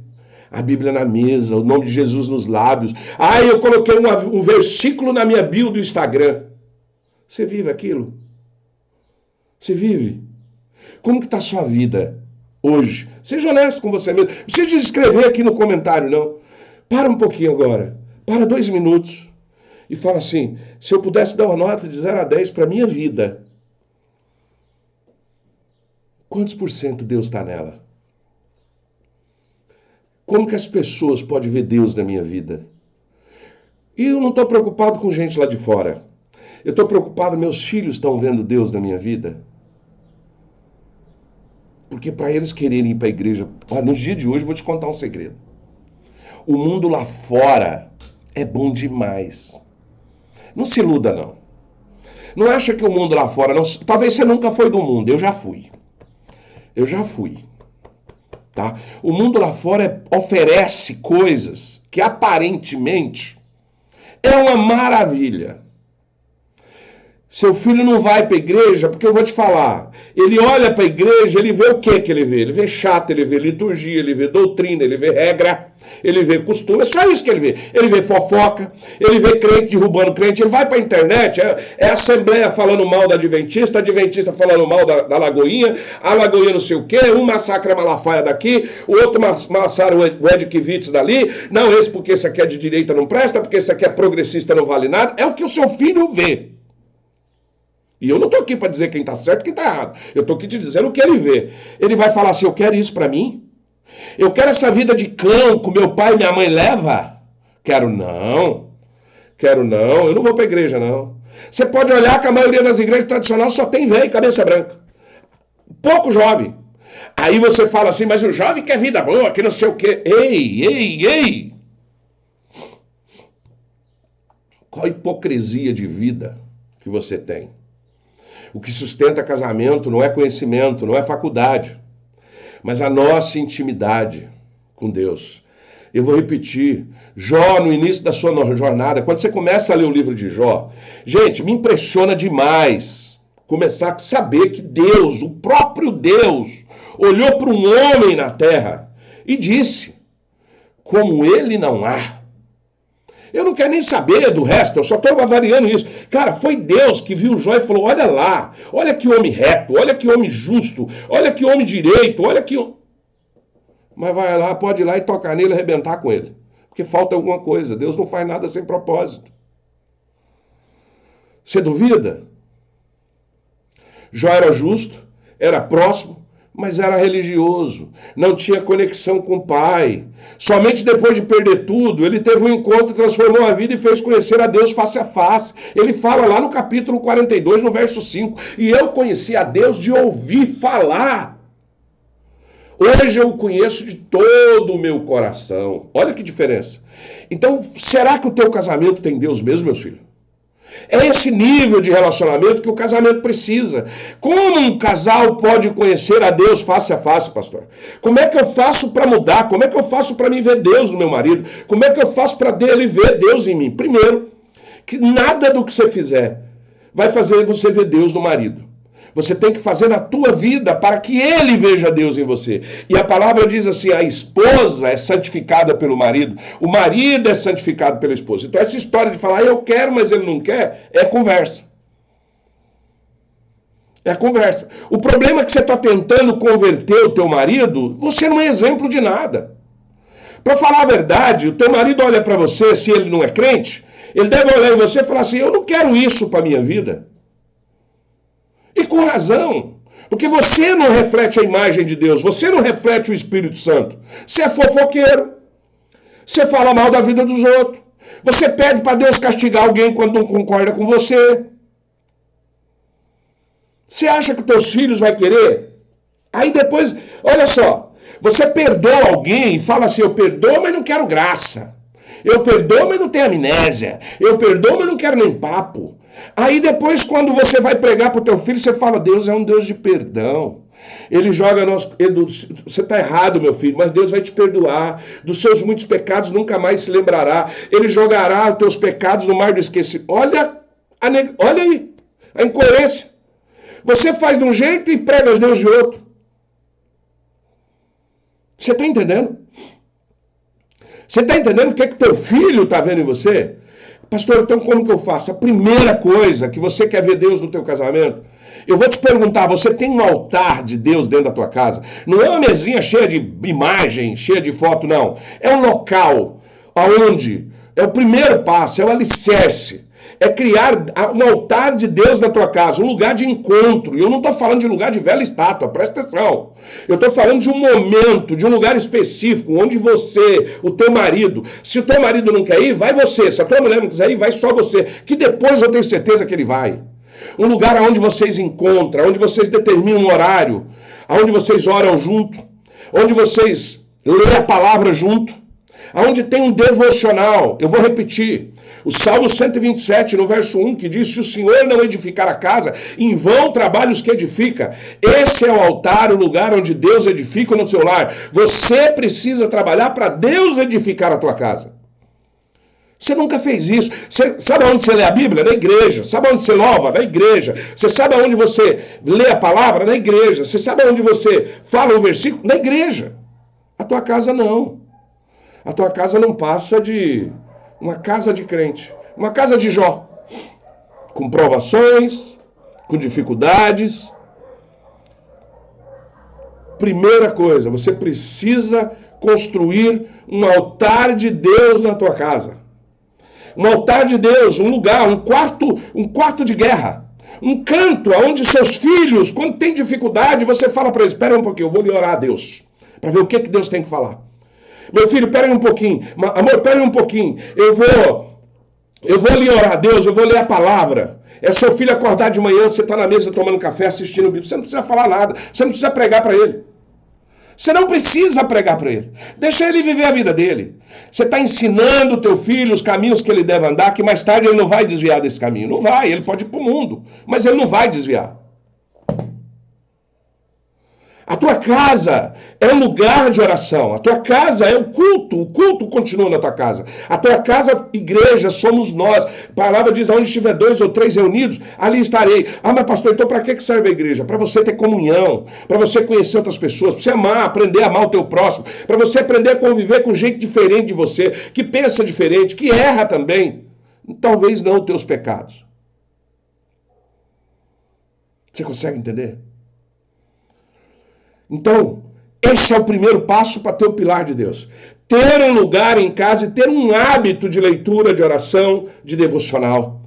a Bíblia na mesa, o nome de Jesus nos lábios. Ah, eu coloquei um versículo na minha bio do Instagram. Você vive aquilo? Você vive? Como que está a sua vida hoje? Seja honesto com você mesmo. Não precisa escrever aqui no comentário, não. Para um pouquinho agora. Para 2 minutos. E fala assim, se eu pudesse dar uma nota de 0 a 10 para a minha vida, quantos por cento Deus está nela? Como que as pessoas podem ver Deus na minha vida? E eu não estou preocupado com gente lá de fora. Eu estou preocupado, meus filhos estão vendo Deus na minha vida? Porque para eles quererem ir para a igreja... Olha, no dia de hoje eu vou te contar um segredo. O mundo lá fora é bom demais. Não se iluda, não. Não acha que o mundo lá fora... Não... Talvez você nunca foi do mundo, eu já fui. Eu já fui. Tá? O mundo lá fora oferece coisas que aparentemente é uma maravilha. Seu filho não vai para a igreja, porque eu vou te falar, ele olha para a igreja, ele vê o que ele vê? Ele vê chato, ele vê liturgia, ele vê doutrina, ele vê regra, ele vê costume, é só isso que ele vê. Ele vê fofoca, ele vê crente derrubando crente, ele vai para a internet, é a Assembleia falando mal da Adventista, a Adventista falando mal da Lagoinha, a Lagoinha não sei o quê, um massacra a Malafaia daqui, o outro massacra o Edkivitz dali, não, esse porque esse aqui é de direita não presta, porque esse aqui é progressista não vale nada, é o que o seu filho vê. E eu não estou aqui para dizer quem está certo e quem está errado. Eu estou aqui te dizendo o que ele vê. Ele vai falar assim, eu quero isso para mim? Eu quero essa vida de cão que meu pai e minha mãe leva? Quero não. Quero não. Eu não vou para a igreja, não. Você pode olhar que a maioria das igrejas tradicionais só tem velho e cabeça branca. Pouco jovem. Aí você fala assim, mas o jovem quer vida boa, que não sei o quê. Ei! Qual a hipocrisia de vida que você tem? O que sustenta casamento não é conhecimento, não é faculdade, mas a nossa intimidade com Deus. Eu vou repetir, Jó, no início da sua jornada, quando você começa a ler o livro de Jó, gente, me impressiona demais começar a saber que Deus, o próprio Deus, olhou para um homem na terra e disse, como ele não há. Eu não quero nem saber do resto, eu só estou avaliando isso. Cara, foi Deus que viu Jó e falou, olha lá, olha que homem reto, olha que homem justo, olha que homem direito, olha que... Mas vai lá, pode ir lá e tocar nele e arrebentar com ele. Porque falta alguma coisa, Deus não faz nada sem propósito. Você duvida? Jó era justo, era próximo, mas era religioso, não tinha conexão com o pai. Somente depois de perder tudo, ele teve um encontro, transformou a vida e fez conhecer a Deus face a face. Ele fala lá no capítulo 42, no verso 5, e eu conheci a Deus de ouvir falar. Hoje eu o conheço de todo o meu coração. Olha que diferença. Então, será que o teu casamento tem Deus mesmo, meus filhos? É esse nível de relacionamento que o casamento precisa. Como um casal pode conhecer a Deus face a face, pastor? Como é que eu faço para mudar? Como é que eu faço para mim ver Deus no meu marido? Como é que eu faço para ele ver Deus em mim? Primeiro, que nada do que você fizer vai fazer você ver Deus no marido. Você tem que fazer na tua vida para que ele veja Deus em você. E a palavra diz assim, a esposa é santificada pelo marido, o marido é santificado pela esposa. Então essa história de falar, eu quero, mas ele não quer, é conversa. É conversa. O problema é que você está tentando converter o teu marido, você não é exemplo de nada. Para falar a verdade, o teu marido olha para você, se ele não é crente, ele deve olhar em você e falar assim, eu não quero isso para a minha vida. E com razão, porque você não reflete a imagem de Deus, você não reflete o Espírito Santo. Você é fofoqueiro, você fala mal da vida dos outros, você pede para Deus castigar alguém quando não concorda com você. Você acha que teus filhos vão querer? Aí depois, olha só, você perdoa alguém e fala assim, eu perdoo, mas não quero graça. Eu perdoo, mas não tenho amnésia. Eu perdoo, mas não quero nem papo. Aí depois, quando você vai pregar para o teu filho, você fala, Deus é um Deus de perdão. Ele joga você está errado, meu filho, mas Deus vai te perdoar. Dos seus muitos pecados nunca mais se lembrará. Ele jogará os teus pecados no mar do esquecimento. Olha aí, a incoerência. Você faz de um jeito e prega a Deus de outro. Você está entendendo? Você está entendendo o que é que teu filho está vendo em você? Pastor, então como que eu faço? A primeira coisa que você quer ver Deus no teu casamento, eu vou te perguntar, você tem um altar de Deus dentro da tua casa? Não é uma mesinha cheia de imagem, cheia de foto, não. É um local onde é o primeiro passo, é o alicerce. É criar um altar de Deus na tua casa, um lugar de encontro. E eu não estou falando de lugar de velha estátua, presta atenção. Eu estou falando de um momento, de um lugar específico, onde você, o teu marido, se o teu marido não quer ir, vai você. Se a tua mulher não quiser ir, vai só você. Que depois eu tenho certeza que ele vai. Um lugar onde vocês encontram, onde vocês determinam um horário, onde vocês oram junto, onde vocês lêem a palavra junto, onde tem um devocional. Eu vou repetir. O Salmo 127, no verso 1, que diz, se o Senhor não edificar a casa, em vão trabalham os que edifica. Esse é o altar, o lugar onde Deus edifica no seu lar. Você precisa trabalhar para Deus edificar a tua casa. Você nunca fez isso. Você sabe onde você lê a Bíblia? Na igreja. Sabe onde você louva? Na igreja. Você sabe onde você lê a palavra? Na igreja. Você sabe onde você fala um versículo? Na igreja. A tua casa não. A tua casa não passa de uma casa de crente, uma casa de Jó, com provações, com dificuldades. Primeira coisa, você precisa construir um altar de Deus na tua casa. Um altar de Deus, um lugar, um quarto de guerra. Um canto onde seus filhos, quando tem dificuldade, você fala para eles, espera um pouquinho, eu vou lhe orar a Deus, para ver o que Deus tem que falar. Meu filho, pera aí um pouquinho. Amor, pera aí um pouquinho. Eu vou lhe orar a Deus, eu vou ler a palavra. É seu filho acordar de manhã, você está na mesa tomando café, assistindo o Bíblia. Você não precisa falar nada. Você não precisa pregar para ele. Você não precisa pregar para ele. Deixa ele viver a vida dele. Você está ensinando o teu filho os caminhos que ele deve andar, que mais tarde ele não vai desviar desse caminho. Não vai, ele pode ir para o mundo, mas ele não vai desviar. A tua casa é um lugar de oração. A tua casa é o culto continua na tua casa. A tua casa, igreja, somos nós. A palavra diz, onde estiver 2 ou 3 reunidos, ali estarei. Ah, mas pastor, então para que serve a igreja? Para você ter comunhão, para você conhecer outras pessoas, para você amar, aprender a amar o teu próximo, para você aprender a conviver com gente diferente de você, que pensa diferente, que erra também. Talvez não os teus pecados. Você consegue entender? Então, esse é o primeiro passo para ter o pilar de Deus. Ter um lugar em casa e ter um hábito de leitura, de oração, de devocional.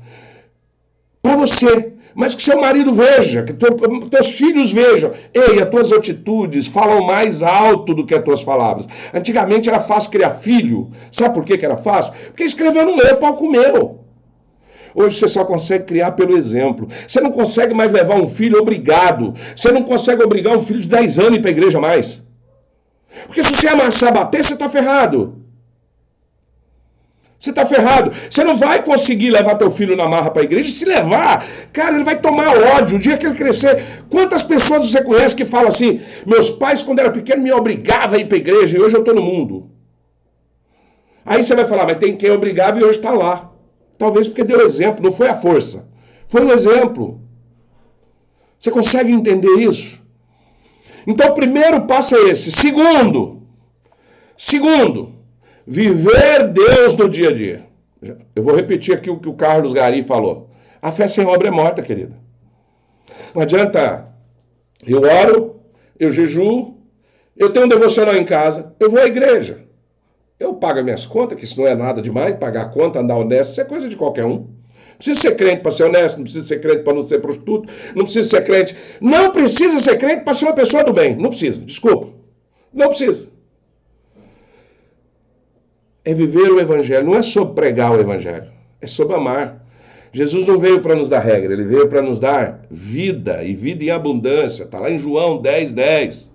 Para você. Mas que seu marido veja, que teus filhos vejam. Ei, as tuas atitudes falam mais alto do que as tuas palavras. Antigamente era fácil criar filho. Sabe por que era fácil? Porque escreveu no meu, o pau comeu. Hoje você só consegue criar pelo exemplo. Você não consegue mais levar um filho obrigado. Você não consegue obrigar um filho de 10 anos a ir para a igreja mais. Porque se você amassar, bater, você está ferrado. Você está ferrado. Você não vai conseguir levar teu filho na marra para a igreja. Se levar, cara, ele vai tomar ódio. O dia que ele crescer, quantas pessoas você conhece que falam assim, meus pais, quando era pequeno, me obrigavam a ir para a igreja e hoje eu estou no mundo. Aí você vai falar, mas tem quem obrigava e hoje está lá. Talvez porque deu exemplo, não foi a força. Foi um exemplo. Você consegue entender isso? Então, o primeiro passo é esse. Segundo, viver Deus no dia a dia. Eu vou repetir aqui o que o Carlos Gari falou. A fé sem obra é morta, querida. Não adianta, eu oro, eu jejuo, eu tenho um devocional em casa, eu vou à igreja. Eu pago as minhas contas, que isso não é nada demais, pagar a conta, andar honesto, isso é coisa de qualquer um. Não precisa ser crente para ser honesto, não precisa ser crente para não ser prostituto, não precisa ser crente. Não precisa ser crente para ser uma pessoa do bem. Não precisa, desculpa. Não precisa. É viver o evangelho, não é sobre pregar o evangelho, é sobre amar. Jesus não veio para nos dar regra, ele veio para nos dar vida, e vida em abundância. Está lá em João 10:10.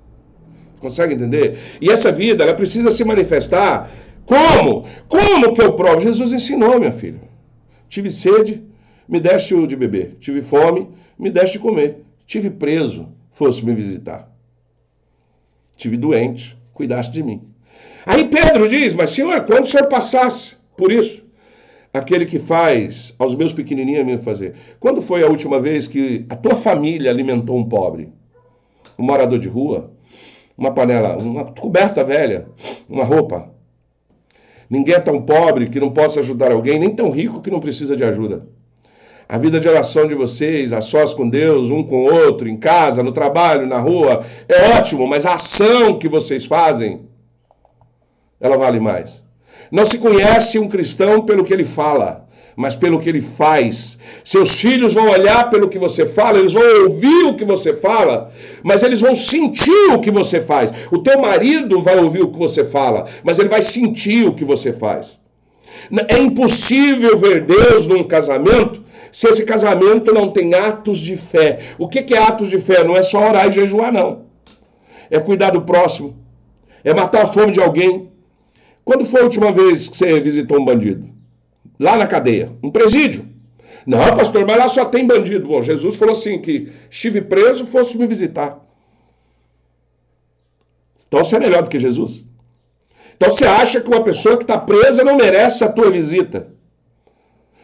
Consegue entender? E essa vida, ela precisa se manifestar. Como? Como que eu provo? Jesus ensinou, minha filha. Tive sede, me deste de beber. Tive fome, me deste de comer. Tive preso, fosse me visitar. Tive doente, cuidaste de mim. Aí Pedro diz, mas Senhor, quando o Senhor passasse por isso? Aquele que faz aos meus pequenininhos a mim fazer. Quando foi a última vez que a tua família alimentou um pobre? Um morador de rua? Uma panela, uma coberta velha, uma roupa? Ninguém é tão pobre que não possa ajudar alguém, nem tão rico que não precisa de ajuda. A vida de oração de vocês, a sós com Deus, um com o outro, em casa, no trabalho, na rua, é ótimo, mas a ação que vocês fazem, ela vale mais. Não se conhece um cristão pelo que ele fala, mas pelo que ele faz. Seus filhos vão olhar pelo que você fala, eles vão ouvir o que você fala, mas eles vão sentir o que você faz. O teu marido vai ouvir o que você fala, mas ele vai sentir o que você faz. É impossível ver Deus num casamento se esse casamento não tem atos de fé. O que é atos de fé? Não é só orar e jejuar, não. É cuidar do próximo, é matar a fome de alguém. Quando foi a última vez que você visitou um bandido? Lá na cadeia, um presídio. Não, pastor, mas lá só tem bandido. Bom, Jesus falou assim, que estive preso, fosse me visitar. Então você é melhor do que Jesus. Então você acha que uma pessoa que está presa não merece a tua visita.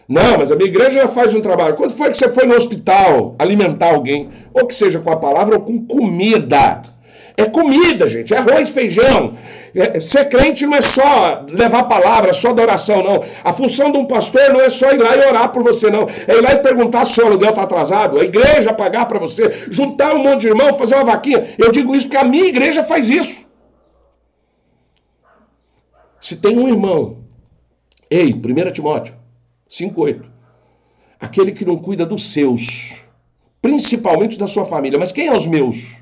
Não, mas a minha igreja já faz um trabalho. Quando foi que você foi no hospital alimentar alguém? Ou que seja com a palavra ou com comida. É comida, gente, é arroz, feijão. Ser crente não é só levar a palavra, é só da oração, não. A função de um pastor não é só ir lá e orar por você, não. É ir lá e perguntar se o seu aluguel está atrasado, a igreja pagar para você, juntar um monte de irmão, fazer uma vaquinha. Eu digo isso porque a minha igreja faz isso. Se tem um irmão, 1 Timóteo 5:8, aquele que não cuida dos seus, principalmente da sua família, mas quem é os meus?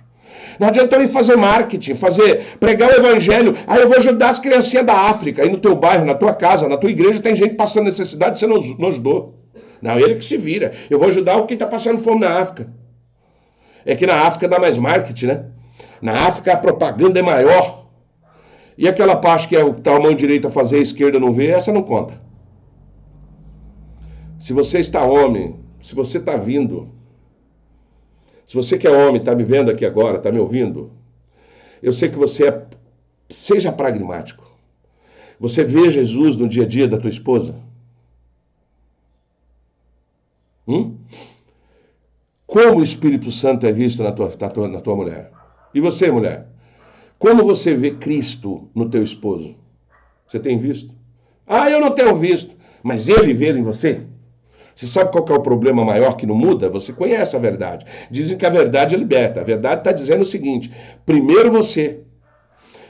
Não adianta eu ir fazer marketing, pregar o evangelho. Aí eu vou ajudar as criancinhas da África. Aí no teu bairro, na tua casa, na tua igreja, tem gente passando necessidade, você não ajudou. Não, ele que se vira. Eu vou ajudar quem está passando fome na África. É que na África dá mais marketing, né? Na África a propaganda é maior. E aquela parte que é o que está a mão direita a fazer, a esquerda não vê, essa não conta. Se você está homem, se você está vindo... Se você que é homem, está me vendo aqui agora, está me ouvindo, eu sei que você seja pragmático. Você vê Jesus no dia a dia da tua esposa? Como o Espírito Santo é visto na tua mulher? E você, mulher? Como você vê Cristo no teu esposo? Você tem visto? Ah, eu não tenho visto. Mas ele vê em você? Você sabe qual que é o problema maior que não muda? Você conhece a verdade. Dizem que a verdade é liberta. A verdade está dizendo o seguinte: primeiro você.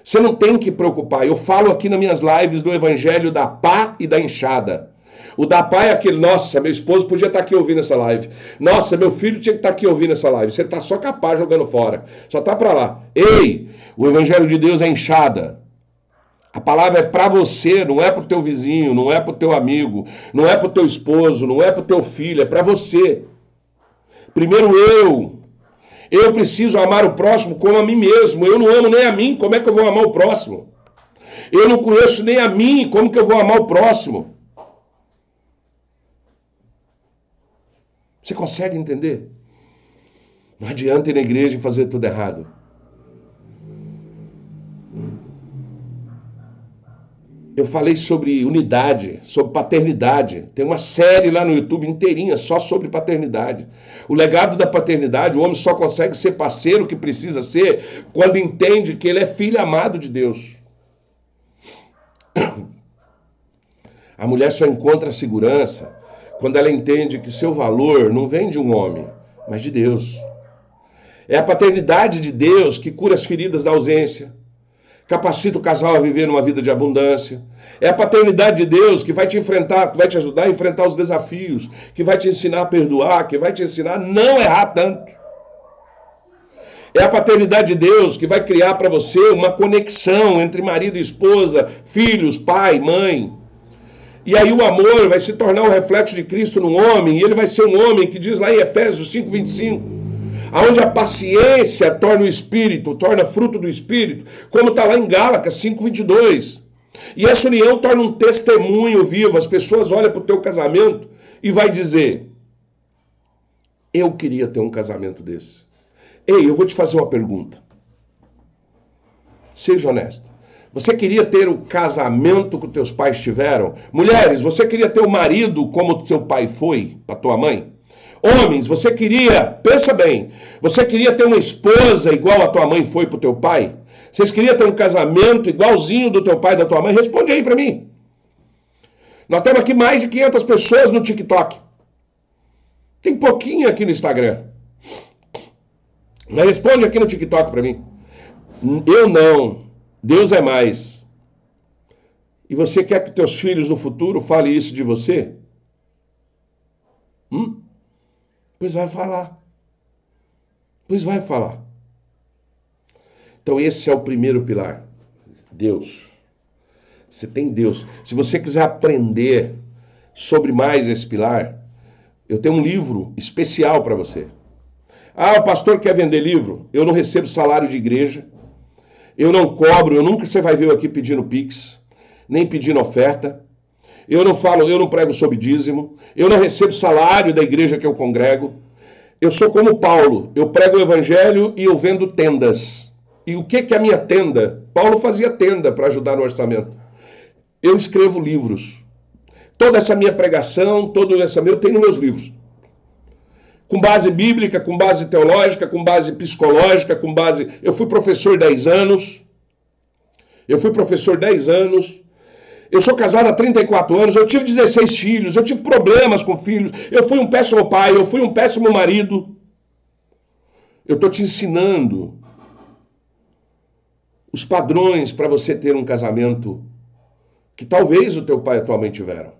Você não tem que preocupar. Eu falo aqui nas minhas lives do evangelho da pá e da enxada. O da pá é aquele, nossa, meu esposo podia estar aqui ouvindo essa live. Nossa, meu filho tinha que estar aqui ouvindo essa live. Você está só capaz jogando fora. Só está para lá. Ei, o evangelho de Deus é enxada. A palavra é para você, não é para o teu vizinho, não é para o teu amigo, não é para o teu esposo, não é para o teu filho, é para você. Primeiro eu preciso amar o próximo como a mim mesmo. Eu não amo nem a mim, como é que eu vou amar o próximo? Eu não conheço nem a mim, como que eu vou amar o próximo? Você consegue entender? Não adianta ir na igreja e fazer tudo errado. eu falei sobre unidade, sobre paternidade. Tem uma série lá no YouTube inteirinha só sobre paternidade. O legado da paternidade, o homem só consegue ser parceiro que precisa ser quando entende que ele é filho amado de Deus. A mulher só encontra segurança quando ela entende que seu valor não vem de um homem, mas de Deus. É a paternidade de Deus que cura as feridas da ausência, capacita o casal a viver numa vida de abundância. É a paternidade de Deus que vai te enfrentar, que vai te ajudar a enfrentar os desafios, que vai te ensinar a perdoar, que vai te ensinar a não errar tanto. É a paternidade de Deus que vai criar para você uma conexão entre marido e esposa, filhos, pai, mãe. E aí o amor vai se tornar um reflexo de Cristo no homem, e ele vai ser um homem que diz lá em Efésios 5:25, onde a paciência torna o espírito, torna fruto do espírito, como está lá em Gálatas 5:22. E essa união torna um testemunho vivo. As pessoas olham para o teu casamento e vai dizer: eu queria ter um casamento desse. Ei, eu vou te fazer uma pergunta. Seja honesto. Você queria ter o casamento que teus pais tiveram? Mulheres, você queria ter o marido como seu pai foi para tua mãe? Homens, você queria, pensa bem, você queria ter uma esposa igual a tua mãe foi para o teu pai? Vocês queriam ter um casamento igualzinho do teu pai e da tua mãe? Responde aí para mim. Nós temos aqui mais de 500 pessoas no TikTok. Tem pouquinho aqui no Instagram. Mas responde aqui no TikTok para mim. Eu não. Deus é mais. E você quer que teus filhos no futuro falem isso de você? Pois vai falar. Pois vai falar. Então esse é o primeiro pilar. Deus. Você tem Deus. Se você quiser aprender sobre mais esse pilar, eu tenho um livro especial para você. Ah, o pastor quer vender livro? Eu não recebo salário de igreja. Eu não cobro, eu nunca você vai ver eu aqui pedindo Pix, nem pedindo oferta. Eu não prego sobre dízimo. Eu não recebo salário da igreja que eu congrego. Eu sou como Paulo, eu prego o evangelho e eu vendo tendas. E o que é a minha tenda? Paulo fazia tenda para ajudar no orçamento. Eu escrevo livros. Toda essa minha pregação, eu tenho nos meus livros. Com base bíblica, com base teológica, com base psicológica, com base... Eu fui professor 10 anos. Eu sou casado há 34 anos, eu tive 16 filhos, eu tive problemas com filhos, eu fui um péssimo pai, eu fui um péssimo marido. Eu estou te ensinando os padrões para você ter um casamento que talvez o teu pai e a tua mãe tiveram.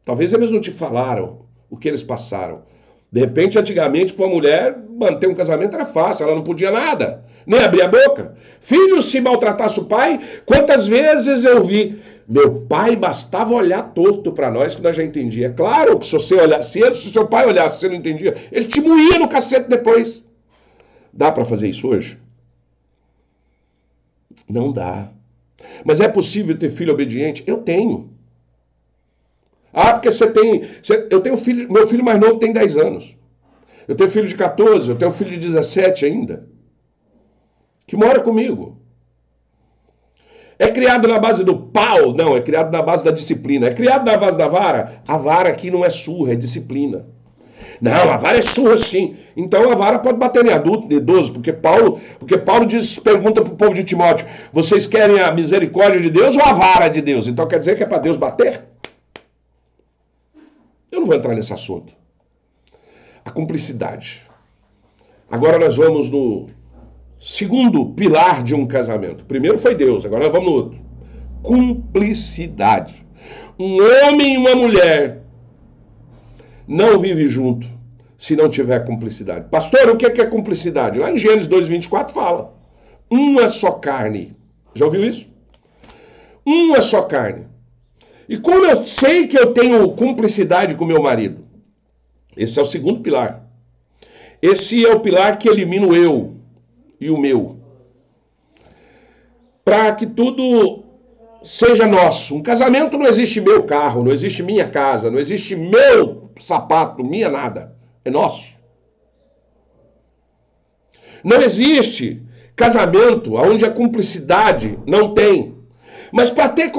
Talvez eles não te falaram o que eles passaram. De repente, antigamente, para uma mulher manter um casamento era fácil, ela não podia nada, nem abrir a boca. Filho, se maltratasse o pai, quantas vezes eu vi, meu pai bastava olhar torto para nós que nós já entendia. É claro que se você olhar, se seu pai olhasse, você não entendia, ele te moía no cacete depois. Dá para fazer isso hoje? Não dá. Mas é possível ter filho obediente? Eu tenho. Ah, porque eu tenho filho, meu filho mais novo tem 10 anos. Eu tenho filho de 14, eu tenho filho de 17 ainda. Que mora comigo. É criado na base do pau? Não, é criado na base da disciplina. É criado na base da vara? A vara aqui não é surra, é disciplina. Não, a vara é surra sim. Então a vara pode bater em adulto, em idoso, porque Paulo pergunta para o povo de Timóteo, vocês querem a misericórdia de Deus ou a vara de Deus? Então quer dizer que é para Deus bater? Eu não vou entrar nesse assunto. A cumplicidade. Agora nós vamos no segundo pilar de um casamento. O primeiro foi Deus, agora nós vamos no outro. Cumplicidade. Um homem e uma mulher não vivem junto se não tiver cumplicidade. Pastor, o que é cumplicidade? Lá em Gênesis 2:24 fala. Uma só carne. Já ouviu isso? Uma só carne. E como eu sei que eu tenho cumplicidade com meu marido? Esse é o segundo pilar. Esse é o pilar que elimina o eu e o meu. Para que tudo seja nosso. Um casamento não existe meu carro, não existe minha casa, não existe meu sapato, minha nada. É nosso. Não existe casamento onde a cumplicidade não tem. Mas para ter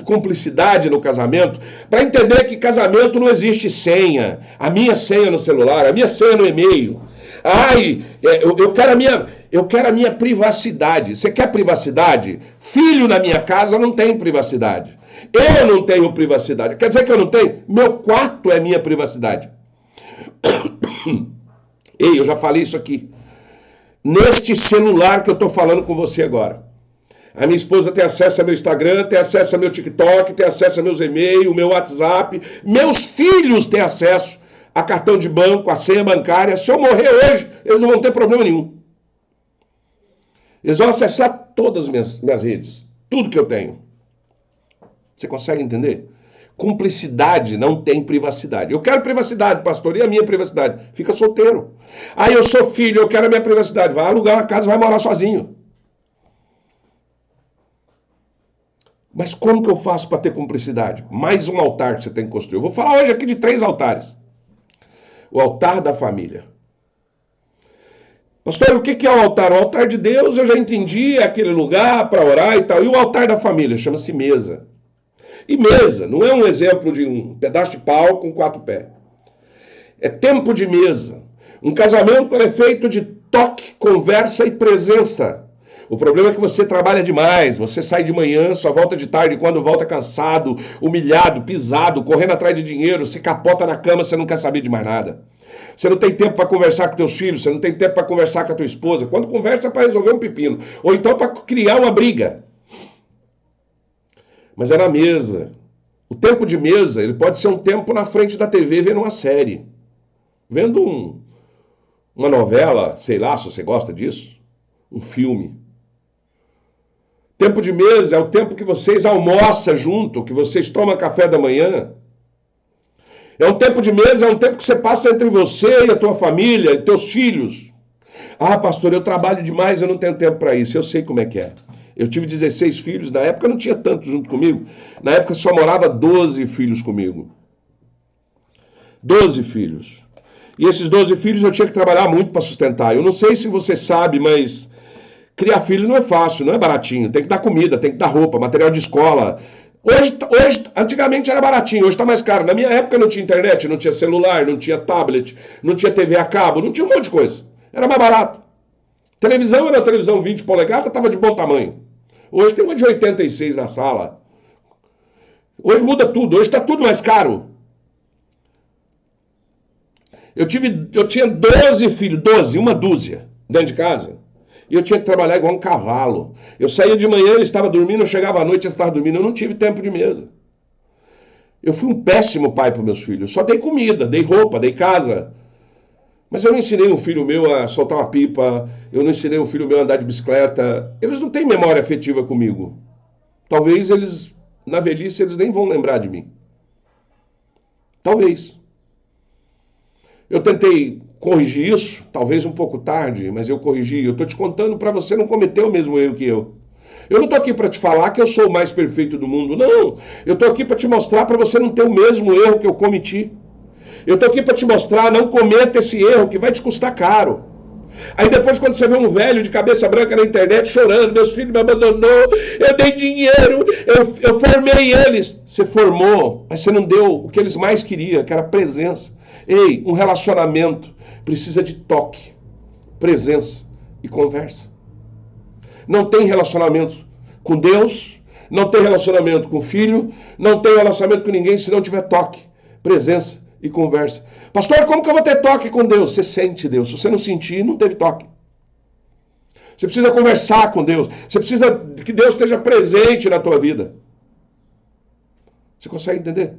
cumplicidade no casamento, para entender que casamento não existe senha, a minha senha no celular, a minha senha no e-mail. Ai, eu quero a minha privacidade. Você quer privacidade? Filho na minha casa não tem privacidade. Eu não tenho privacidade. Quer dizer que eu não tenho? Meu quarto é minha privacidade. Ei, eu já falei isso aqui. Neste celular que eu estou falando com você agora. A minha esposa tem acesso ao meu Instagram, tem acesso ao meu TikTok, tem acesso aos meus e-mails, meu WhatsApp. Meus filhos têm acesso a cartão de banco, a senha bancária. Se eu morrer hoje, eles não vão ter problema nenhum. Eles vão acessar todas as minhas redes. Tudo que eu tenho. Você consegue entender? Cumplicidade não tem privacidade. Eu quero privacidade, pastor, e a minha privacidade? Fica solteiro. Aí eu sou filho, eu quero a minha privacidade. Vai alugar uma casa, vai morar sozinho. Mas como que eu faço para ter cumplicidade? Mais um altar que você tem que construir. Eu vou falar hoje aqui de 3 altares. O altar da família. Pastor, o que é o altar? O altar de Deus, eu já entendi, é aquele lugar para orar e tal. E o altar da família? Chama-se mesa. E mesa não é um exemplo de um pedaço de pau com 4 pés. É tempo de mesa. Um casamento é feito de toque, conversa e presença. O problema é que você trabalha demais, você sai de manhã, só volta de tarde, quando volta cansado, humilhado, pisado, correndo atrás de dinheiro, se capota na cama, você não quer saber de mais nada. Você não tem tempo para conversar com teus filhos, você não tem tempo para conversar com a tua esposa. Quando conversa é para resolver um pepino, ou então para criar uma briga. Mas é na mesa. O tempo de mesa, ele pode ser um tempo na frente da TV vendo uma série, vendo uma novela, sei lá, se você gosta disso, um filme. Tempo de mesa é o tempo que vocês almoçam junto, que vocês tomam café da manhã. É um tempo de mesa, é um tempo que você passa entre você e a tua família, e teus filhos. Ah, pastor, eu trabalho demais, eu não tenho tempo para isso. Eu sei como é que é. Eu tive 16 filhos, na época não tinha tanto junto comigo. Na época só morava 12 filhos comigo. 12 filhos. E esses 12 filhos eu tinha que trabalhar muito para sustentar. Eu não sei se você sabe, mas criar filho não é fácil, não é baratinho. Tem que dar comida, tem que dar roupa, material de escola. Hoje antigamente era baratinho, hoje está mais caro. Na minha época não tinha internet, não tinha celular, não tinha tablet, não tinha TV a cabo, não tinha um monte de coisa. Era mais barato. Televisão era televisão 20 polegadas, estava de bom tamanho. Hoje tem uma de 86 na sala. Hoje muda tudo, hoje está tudo mais caro. Eu tinha 12 filhos, 12, uma dúzia, dentro de casa. E eu tinha que trabalhar igual um cavalo. Eu saía de manhã, ele estava dormindo, eu chegava à noite, ele estava dormindo. Eu não tive tempo de mesa. Eu fui um péssimo pai para meus filhos. Só dei comida, dei roupa, dei casa. Mas eu não ensinei um filho meu a soltar uma pipa. Eu não ensinei um filho meu a andar de bicicleta. Eles não têm memória afetiva comigo. Talvez eles, na velhice, eles nem vão lembrar de mim. Talvez. Eu tentei corrigir isso, talvez um pouco tarde, mas eu corrigi. Eu estou te contando para você não cometer o mesmo erro que eu. Eu não estou aqui para te falar que eu sou o mais perfeito do mundo, não. Eu estou aqui para te mostrar para você não ter o mesmo erro que eu cometi. Eu estou aqui para te mostrar, não cometa esse erro que vai te custar caro. Aí depois quando você vê um velho de cabeça branca na internet chorando, meus filhos me abandonou, eu dei dinheiro, eu formei eles. Você formou, mas você não deu o que eles mais queriam, que era presença. Ei, um relacionamento precisa de toque, presença e conversa. Não tem relacionamento com Deus, não tem relacionamento com o filho, não tem relacionamento com ninguém se não tiver toque, presença e conversa. Pastor, como que eu vou ter toque com Deus? Você sente Deus. Se você não sentir, não teve toque. Você precisa conversar com Deus. Você precisa que Deus esteja presente na tua vida. Você consegue entender?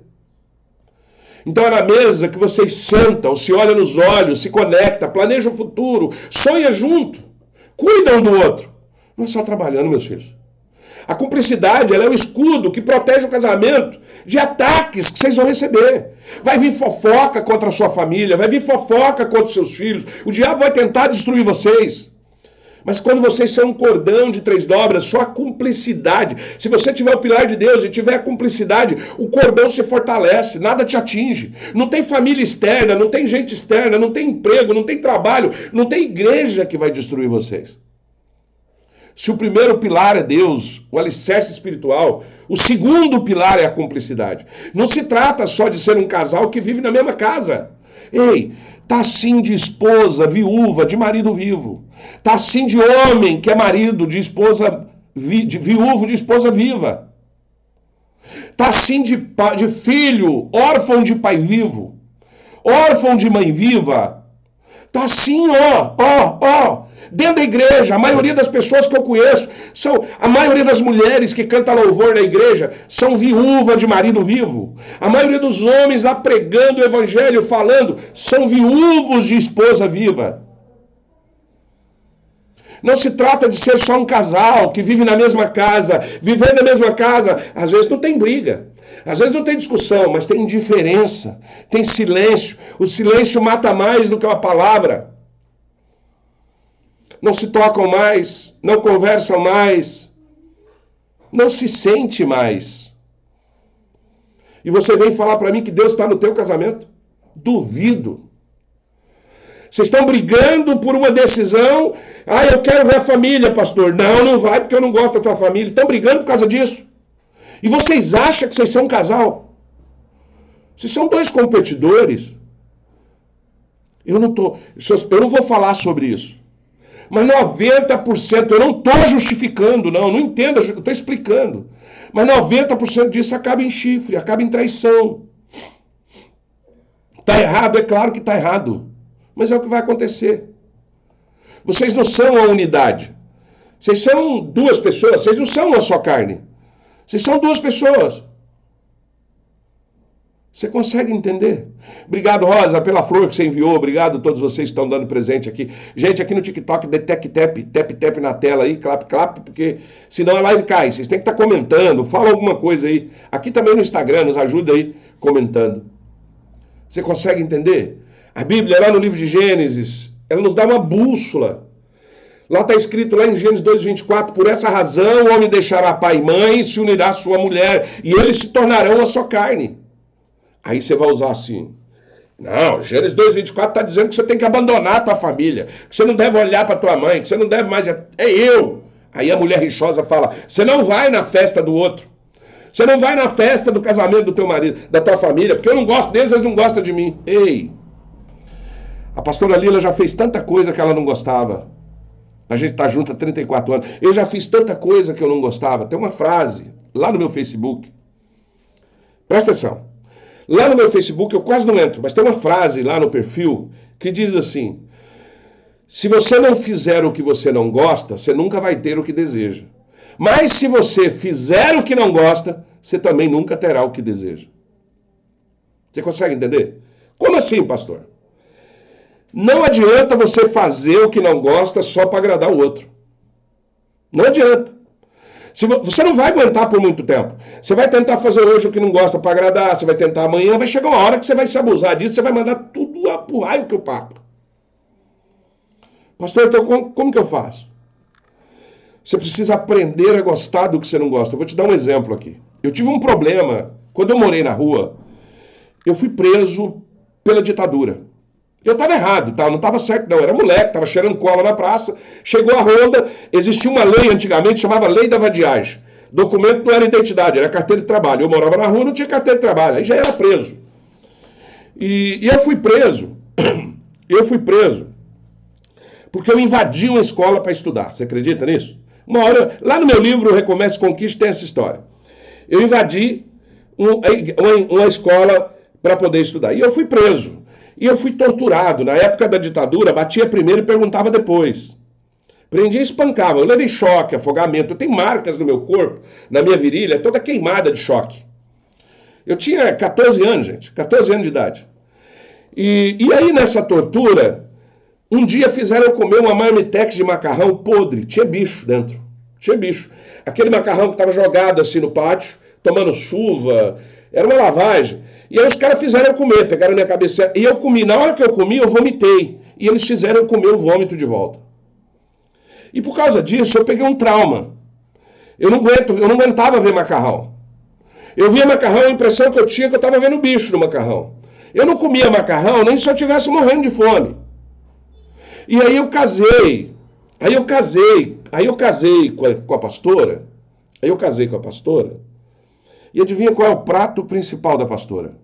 Então é na mesa que vocês sentam, se olham nos olhos, se conectam, planejam o futuro, sonham junto, cuidam um do outro. Não é só trabalhando, meus filhos. A cumplicidade, ela é o escudo que protege o casamento de ataques que vocês vão receber. Vai vir fofoca contra a sua família, vai vir fofoca contra os seus filhos. O diabo vai tentar destruir vocês. Mas quando vocês são um cordão de 3 dobras, só a cumplicidade. Se você tiver o pilar de Deus e tiver a cumplicidade, o cordão se fortalece, nada te atinge. Não tem família externa, não tem gente externa, não tem emprego, não tem trabalho, não tem igreja que vai destruir vocês. Se o primeiro pilar é Deus, o alicerce espiritual, o segundo pilar é a cumplicidade. Não se trata só de ser um casal que vive na mesma casa. Ei, tá assim de esposa viúva, de marido vivo. Tá assim de homem que é marido de esposa viúvo, de esposa viva. Tá assim de filho, órfão de pai vivo, órfão de mãe viva. Tá assim, dentro da igreja. A maioria das pessoas que eu conheço, a maioria das mulheres que cantam louvor na igreja, são viúva de marido vivo. A maioria dos homens lá pregando o evangelho, falando, são viúvos de esposa viva. Não se trata de ser só um casal que vive na mesma casa. Viver na mesma casa, às vezes não tem briga. Às vezes não tem discussão, mas tem indiferença, tem silêncio. O silêncio mata mais do que uma palavra. Não se tocam mais, não conversam mais, não se sente mais. E você vem falar para mim que Deus está no teu casamento? Duvido. Vocês estão brigando por uma decisão. Eu quero ver a família, pastor. Não vai porque eu não gosto da tua família. Estão brigando por causa disso. E vocês acham que vocês são um casal? Vocês são dois competidores. Eu não vou falar sobre isso. Mas 90%, eu não estou justificando, não entenda, eu estou explicando. Mas 90% disso acaba em chifre, acaba em traição. Está errado? É claro que está errado. Mas é o que vai acontecer. Vocês não são a unidade. Vocês são duas pessoas, vocês não são uma só carne. Vocês são duas pessoas. Você consegue entender? Obrigado, Rosa, pela flor que você enviou. Obrigado a todos vocês que estão dando presente aqui. Gente, aqui no TikTok, dê tap na tela aí, clap, porque senão a live cai. Vocês têm que estar comentando, fala alguma coisa aí. Aqui também no Instagram, nos ajuda aí comentando. Você consegue entender? A Bíblia, lá no livro de Gênesis, ela nos dá uma bússola. Lá está escrito, lá em Gênesis 2:24, por essa razão o homem deixará pai e mãe e se unirá à sua mulher, e eles se tornarão a sua carne. Aí você vai usar assim. Não, Gênesis 2:24 está dizendo que você tem que abandonar a tua família, que você não deve olhar para tua mãe, que você não deve mais... É eu. Aí a mulher rixosa fala, você não vai na festa do outro. Você não vai na festa do casamento do teu marido, da tua família, porque eu não gosto deles, eles não gostam de mim. Ei, a pastora Lila já fez tanta coisa que ela não gostava. A gente está junto há 34 anos. Eu já fiz tanta coisa que eu não gostava. Tem uma frase lá no meu Facebook. Presta atenção. Lá no meu Facebook, eu quase não entro, mas tem uma frase lá no perfil que diz assim: se você não fizer o que você não gosta, você nunca vai ter o que deseja. Mas se você fizer o que não gosta, você também nunca terá o que deseja. Você consegue entender? Como assim, pastor? Não adianta você fazer o que não gosta só para agradar o outro. Não adianta. Você não vai aguentar por muito tempo. Você vai tentar fazer hoje o que não gosta para agradar, você vai tentar amanhã, vai chegar uma hora que você vai se abusar disso, você vai mandar tudo pro raio que eu papo. Pastor, então como que eu faço? Você precisa aprender a gostar do que você não gosta. Eu vou te dar um exemplo aqui. Eu tive um problema, quando eu morei na rua, eu fui preso pela ditadura. Eu estava errado, tá? Não estava certo não, era moleque, estava cheirando cola na praça, chegou a ronda, existia uma lei antigamente, chamava Lei da Vadiagem. Documento não era identidade, era carteira de trabalho. Eu morava na rua, não tinha carteira de trabalho, aí já era preso. E eu fui preso, porque eu invadi uma escola para estudar, você acredita nisso? Uma hora, lá no meu livro, Recomece Conquista, tem essa história. Eu invadi uma escola para poder estudar, e eu fui preso. E eu fui torturado. Na época da ditadura, batia primeiro e perguntava depois. Prendia e espancava. Eu levei choque, afogamento. Eu tenho marcas no meu corpo, na minha virilha, toda queimada de choque. Eu tinha 14 anos, gente. 14 anos de idade. E aí, nessa tortura, um dia fizeram eu comer uma marmitex de macarrão podre. Tinha bicho dentro. Tinha bicho. Aquele macarrão que estava jogado assim no pátio, tomando chuva. Era uma lavagem. E aí os caras fizeram eu comer, pegaram minha cabeça. E eu comi. Na hora que eu comi, eu vomitei. E eles fizeram eu comer o vômito de volta. E por causa disso, eu peguei um trauma. Eu não aguentava ver macarrão. Eu via macarrão, a impressão que eu tinha que eu estava vendo bicho no macarrão. Eu não comia macarrão nem se eu estivesse morrendo de fome. E aí eu casei Aí eu casei com a pastora, e adivinha qual é o prato principal da pastora?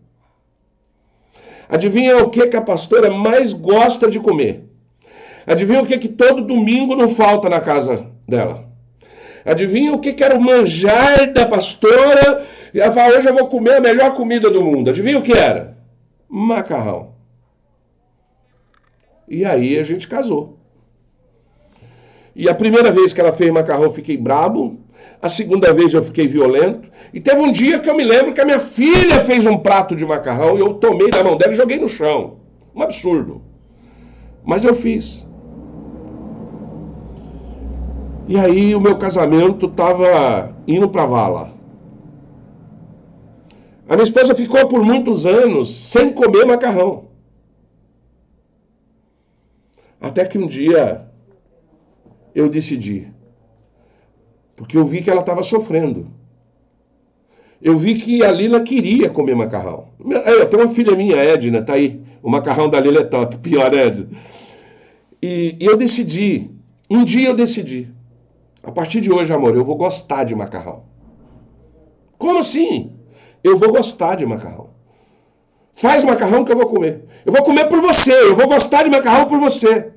Adivinha o que a pastora mais gosta de comer? Adivinha o que todo domingo não falta na casa dela? Adivinha o que era o manjar da pastora? E ela fala, hoje eu vou comer a melhor comida do mundo. Adivinha o que era? Macarrão. E aí a gente casou. E a primeira vez que ela fez macarrão eu fiquei brabo. A segunda vez eu fiquei violento. E teve um dia que eu me lembro que a minha filha fez um prato de macarrão e eu tomei da mão dela e joguei no chão. Um absurdo. Mas eu fiz. E aí o meu casamento estava indo para a vala. A minha esposa ficou por muitos anos sem comer macarrão. Até que um dia eu decidi. Porque eu vi que ela estava sofrendo. Eu vi que a Lila queria comer macarrão. Eu tenho uma filha minha, Edna, tá aí. O macarrão da Lila é top, pior, Edna. E eu decidi, um dia eu decidi. A partir de hoje, amor, eu vou gostar de macarrão. Como assim? Eu vou gostar de macarrão. Faz macarrão que eu vou comer. Eu vou comer por você, eu vou gostar de macarrão por você.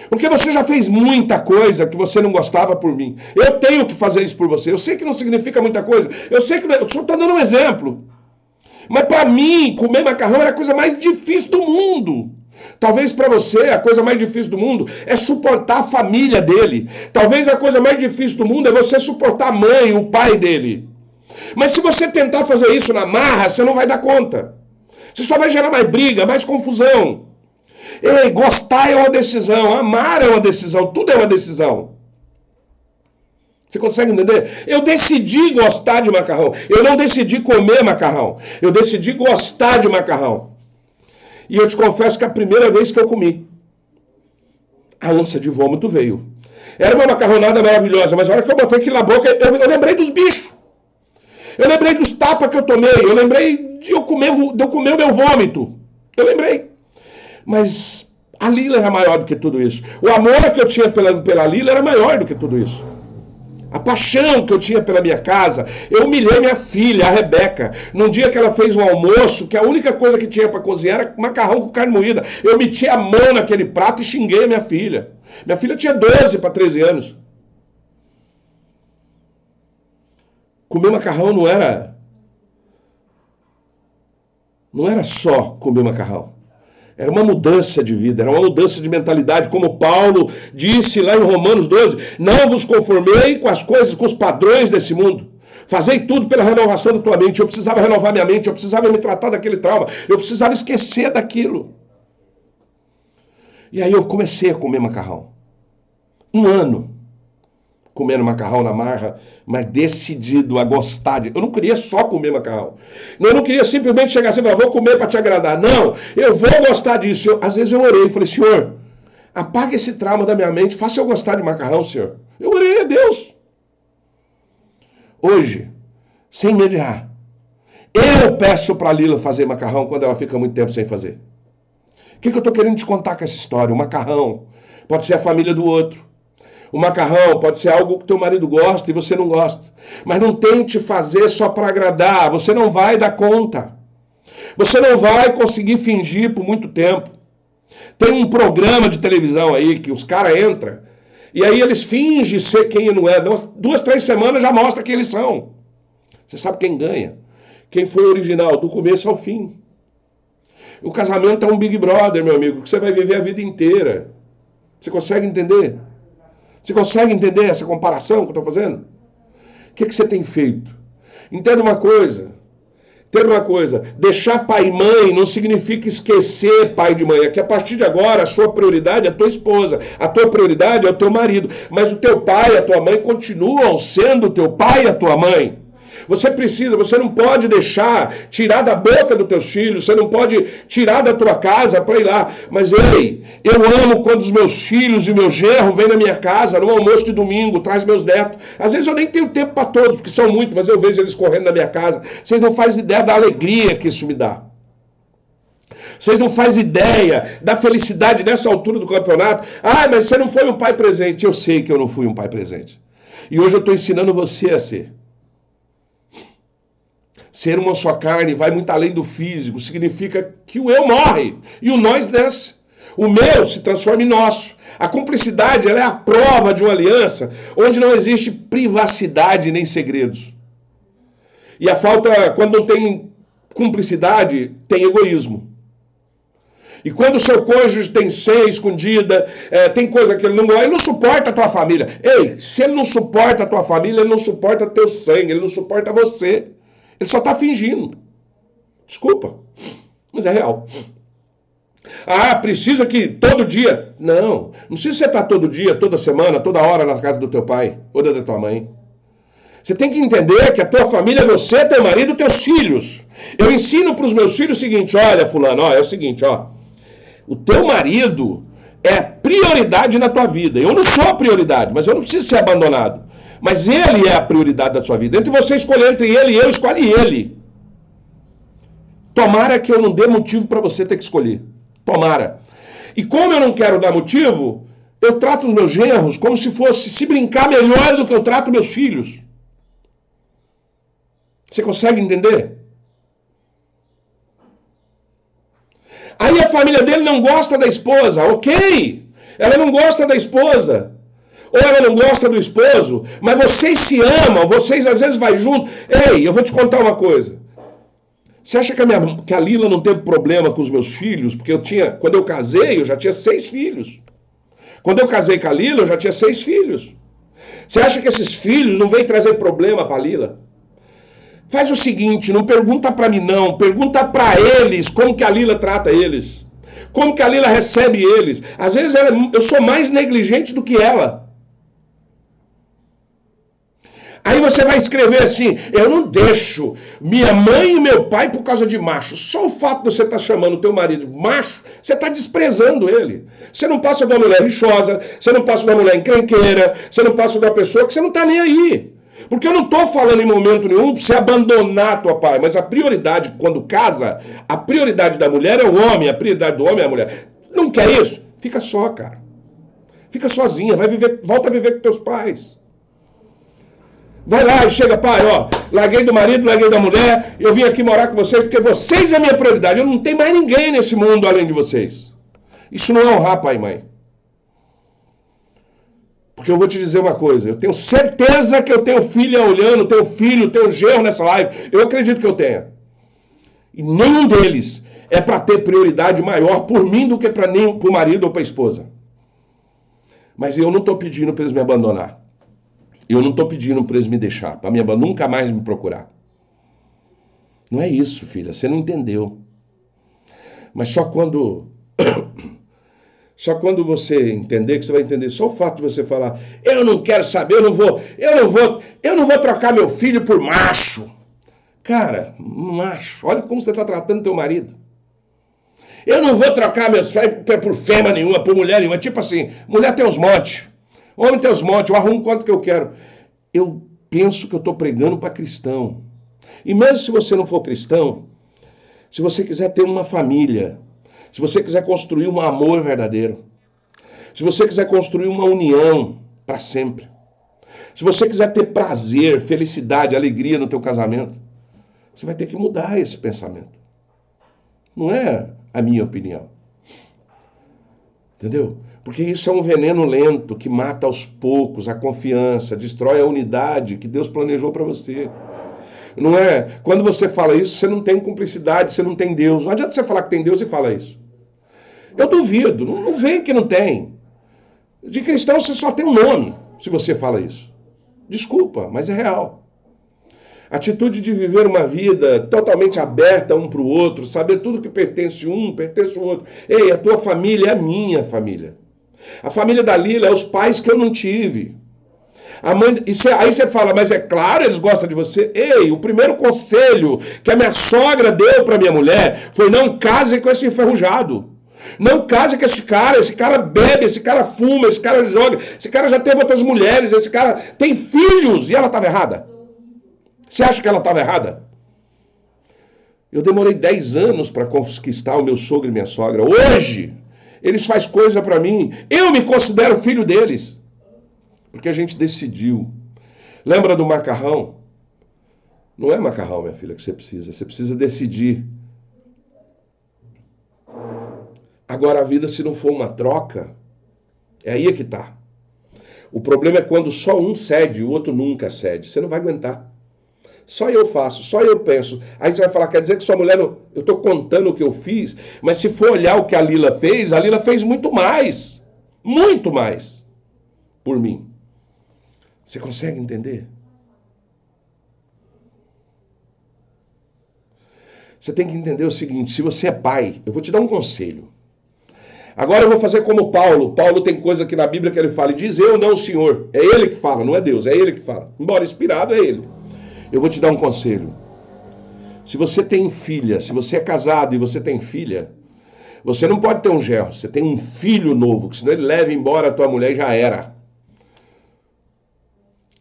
Porque você já fez muita coisa que você não gostava por mim. Eu tenho que fazer isso por você. Eu sei que não significa muita coisa. Eu sei que eu só estou dando um exemplo. Mas para mim, comer macarrão era a coisa mais difícil do mundo. Talvez para você a coisa mais difícil do mundo é suportar a família dele. Talvez a coisa mais difícil do mundo é você suportar a mãe, o pai dele. Mas se você tentar fazer isso na marra, você não vai dar conta. Você só vai gerar mais briga, mais confusão. Ei, gostar é uma decisão, amar é uma decisão, tudo é uma decisão. Você consegue entender? Eu decidi gostar de macarrão. Eu não decidi comer macarrão. Eu decidi gostar de macarrão. E eu te confesso que a primeira vez que eu comi, a ânsia de vômito veio. Era uma macarronada maravilhosa, mas a hora que eu botei aquilo na boca, eu lembrei dos bichos. Eu lembrei dos tapas que eu tomei. Eu lembrei de eu comer o meu vômito. Eu lembrei. Mas a Lila era maior do que tudo isso. O amor que eu tinha pela Lila era maior do que tudo isso. A paixão que eu tinha pela minha casa. Eu humilhei minha filha, a Rebeca, num dia que ela fez um almoço, que a única coisa que tinha para cozinhar era macarrão com carne moída. Eu meti a mão naquele prato e xinguei a minha filha. Minha filha tinha 12 para 13 anos. Comer macarrão não era só comer macarrão. Era uma mudança de vida, era uma mudança de mentalidade, como Paulo disse lá em Romanos 12, não vos conformei com as coisas, com os padrões desse mundo. Fazei tudo pela renovação da tua mente. Eu precisava renovar minha mente, eu precisava me tratar daquele trauma, eu precisava esquecer daquilo. E aí eu comecei a comer macarrão. 1 ano comendo macarrão na marra, mas decidido a gostar de... Eu não queria só comer macarrão. Eu não queria simplesmente chegar assim e falar, vou comer para te agradar. Não, eu vou gostar disso. Às vezes eu orei e falei, Senhor, apaga esse trauma da minha mente, faça eu gostar de macarrão, Senhor. Eu orei a Deus. Hoje, sem mediar, eu peço para a Lila fazer macarrão quando ela fica muito tempo sem fazer. O que eu estou querendo te contar com essa história? O macarrão pode ser a família do outro. O macarrão pode ser algo que teu marido gosta e você não gosta. Mas não tente fazer só para agradar. Você não vai dar conta. Você não vai conseguir fingir por muito tempo. Tem um programa de televisão aí que os caras entram e aí eles fingem ser quem não é. 2, 3 semanas já mostra quem eles são. Você sabe quem ganha? Quem foi original, do começo ao fim. O casamento é um Big Brother, meu amigo, que você vai viver a vida inteira. Você consegue entender? Você consegue entender essa comparação que eu estou fazendo? O que você tem feito? Entenda uma coisa. Deixar pai e mãe não significa esquecer pai e mãe. É que a partir de agora a sua prioridade é a tua esposa. A tua prioridade é o teu marido. Mas o teu pai e a tua mãe continuam sendo o teu pai e a tua mãe. Você não pode deixar, tirar da boca dos teus filhos, você não pode tirar da tua casa para ir lá. Mas ei, eu amo quando os meus filhos e o meu genro vêm na minha casa, no almoço de domingo, traz meus netos. Às vezes eu nem tenho tempo para todos, porque são muitos, mas eu vejo eles correndo na minha casa. Vocês não fazem ideia da alegria que isso me dá. Vocês não fazem ideia da felicidade nessa altura do campeonato. Ah, mas você não foi um pai presente. Eu sei que eu não fui um pai presente. E hoje eu estou ensinando você a ser. Ser uma só carne vai muito além do físico. Significa que o eu morre e o nós desce. O meu se transforma em nosso. A cumplicidade ela é a prova de uma aliança onde não existe privacidade nem segredos. E a falta, quando não tem cumplicidade, tem egoísmo. E quando o seu cônjuge tem senha escondida, tem coisa que ele não suporta a tua família. Ei, se ele não suporta a tua família, ele não suporta teu sangue, ele não suporta você. Ele só está fingindo. Desculpa, mas é real. Ah, precisa que todo dia... Não precisa você estar todo dia, toda semana, toda hora na casa do teu pai ou da tua mãe. Você tem que entender que a tua família é você, teu marido, teus filhos. Eu ensino para os meus filhos o seguinte, olha fulano, é o seguinte, o teu marido é prioridade na tua vida. Eu não sou a prioridade, mas eu não preciso ser abandonado. Mas ele é a prioridade da sua vida. Entre você escolher entre ele e eu, escolhe ele. Tomara que eu não dê motivo para você ter que escolher. Tomara. E como eu não quero dar motivo, eu trato os meus genros como se fosse, se brincar, melhor do que eu trato meus filhos. Você consegue entender? Aí a família dele não gosta da esposa, ok? Ela não gosta da esposa. Ou ela não gosta do esposo, mas vocês se amam, vocês às vezes vão junto. Ei, eu vou te contar uma coisa. Você acha que a Lila não teve problema com os meus filhos? Porque quando eu casei, eu já tinha 6 filhos. Quando eu casei com a Lila, eu já tinha 6 filhos. Você acha que esses filhos não vêm trazer problema para a Lila? Faz o seguinte, não pergunta para mim não, pergunta para eles como que a Lila trata eles. Como que a Lila recebe eles. Às vezes eu sou mais negligente do que ela. Aí você vai escrever assim, eu não deixo minha mãe e meu pai por causa de macho. Só o fato de você estar chamando o teu marido de macho, você está desprezando ele. Você não passa de uma mulher rixosa, você não passa de uma mulher encrenqueira, você não passa de uma pessoa que você não está nem aí. Porque eu não estou falando em momento nenhum para você abandonar tua pai, mas a prioridade, quando casa, a prioridade da mulher é o homem, a prioridade do homem é a mulher. Não quer isso? Fica só, cara. Fica sozinha, volta a viver com teus pais. Vai lá e chega, pai, larguei do marido, larguei da mulher, eu vim aqui morar com vocês porque vocês é a minha prioridade. Eu não tenho mais ninguém nesse mundo além de vocês. Isso não é honrar pai e mãe. Porque eu vou te dizer uma coisa, eu tenho certeza que eu tenho filha olhando, tenho filho, tenho genro nessa live. Eu acredito que eu tenha. E nenhum deles é para ter prioridade maior por mim do que para o marido ou para a esposa. Mas eu não estou pedindo para eles me abandonar. Eu não estou pedindo para eles me deixar, para nunca mais me procurar. Não é isso, filha, você não entendeu. Mas só quando você entender, que você vai entender. Só o fato de você falar, eu não quero saber, eu não vou trocar meu filho por macho. Cara, macho, olha como você está tratando teu marido. Eu não vou trocar meus filhos por fêmea nenhuma, por mulher nenhuma. Tipo assim, mulher tem uns montes. Homem tem os montes, eu arrumo quanto que eu quero. Eu penso que eu estou pregando para cristão. E mesmo se você não for cristão, se você quiser ter uma família, se você quiser construir um amor verdadeiro, se você quiser construir uma união para sempre, se você quiser ter prazer, felicidade, alegria no teu casamento, você vai ter que mudar esse pensamento. Não é a minha opinião. Entendeu? Porque isso é um veneno lento que mata aos poucos a confiança, destrói a unidade que Deus planejou para você. Não é? Quando você fala isso, você não tem cumplicidade, você não tem Deus. Não adianta você falar que tem Deus e fala isso. Eu duvido, não vem que não tem. De cristão você só tem um nome, se você fala isso. Desculpa, mas é real. Atitude de viver uma vida totalmente aberta um para o outro, saber tudo que pertence um, pertence o outro. Ei, a tua família é a minha família. A família da Lila é os pais que eu não tive. A mãe, aí você fala, mas é claro, eles gostam de você. Ei, o primeiro conselho que a minha sogra deu para minha mulher foi: não case com esse enferrujado. Não case com esse cara bebe, esse cara fuma, esse cara joga, esse cara já teve outras mulheres, esse cara tem filhos. E ela estava errada? Você acha que ela estava errada? Eu demorei 10 anos para conquistar o meu sogro e minha sogra. Hoje, eles fazem coisa para mim. Eu me considero filho deles. Porque a gente decidiu. Lembra do macarrão? Não é macarrão, minha filha, que você precisa. Você precisa decidir. Agora, a vida, se não for uma troca, é aí que tá. O problema é quando só um cede e o outro nunca cede. Você não vai aguentar. Só eu faço, só eu penso. Aí você vai falar, quer dizer que sua mulher não... Eu estou contando o que eu fiz, mas se for olhar o que a Lila fez muito mais. Muito mais. Por mim. Você consegue entender? Você tem que entender o seguinte, se você é pai, eu vou te dar um conselho. Agora eu vou fazer como Paulo. Paulo tem coisa aqui na Bíblia que ele fala, diz eu, não o Senhor. É ele que fala, não é Deus, é ele que fala. Embora inspirado, é ele. Eu vou te dar um conselho. Se você tem filha, se você é casado e você tem filha, você não pode ter um genro, você tem um filho novo, que senão ele leva embora a tua mulher e já era.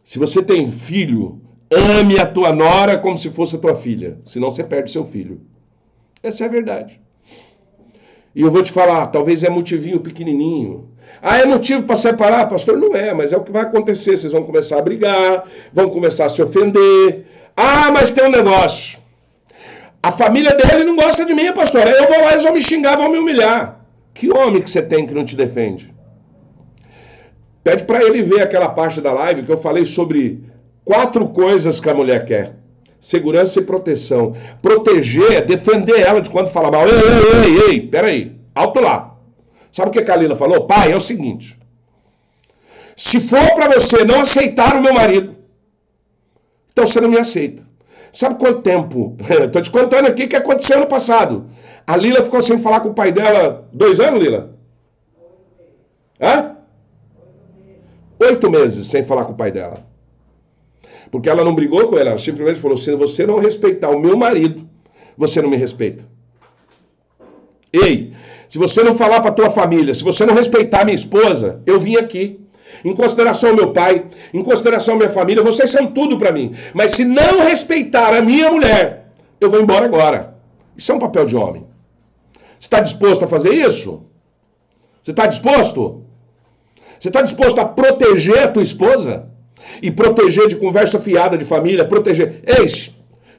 Se você tem filho, ame a tua nora como se fosse a tua filha, senão você perde seu filho. Essa é a verdade. E eu vou te falar, talvez é motivinho pequenininho. Ah, é motivo para separar? Pastor, não é, mas é o que vai acontecer. Vocês vão começar a brigar, vão começar a se ofender. Ah, mas tem um negócio. A família dele não gosta de mim, pastor. Aí eu vou lá, eles vão me xingar, vão me humilhar. Que homem que você tem que não te defende? Pede para ele ver aquela parte da live que eu falei sobre 4 coisas que a mulher quer. Segurança e proteção. Proteger é defender ela de quando fala mal. Ei, peraí, alto lá. Sabe o que a Lila falou? Pai, é o seguinte. Se for para você não aceitar o meu marido, então você não me aceita. Sabe quanto tempo? Estou te contando aqui o que aconteceu no passado. A Lila ficou sem falar com o pai dela 2 anos, Lila? Hã? 8 meses sem falar com o pai dela. Porque ela não brigou com ela, ela simplesmente falou, se você não respeitar o meu marido, você não me respeita. Ei, se você não falar para a tua família, se você não respeitar a minha esposa, eu vim aqui. Em consideração ao meu pai, em consideração à minha família, vocês são tudo para mim. Mas se não respeitar a minha mulher, eu vou embora agora. Isso é um papel de homem. Você está disposto a fazer isso? Você está disposto? Você está disposto a proteger a tua esposa? E proteger de conversa fiada de família, proteger. Ei,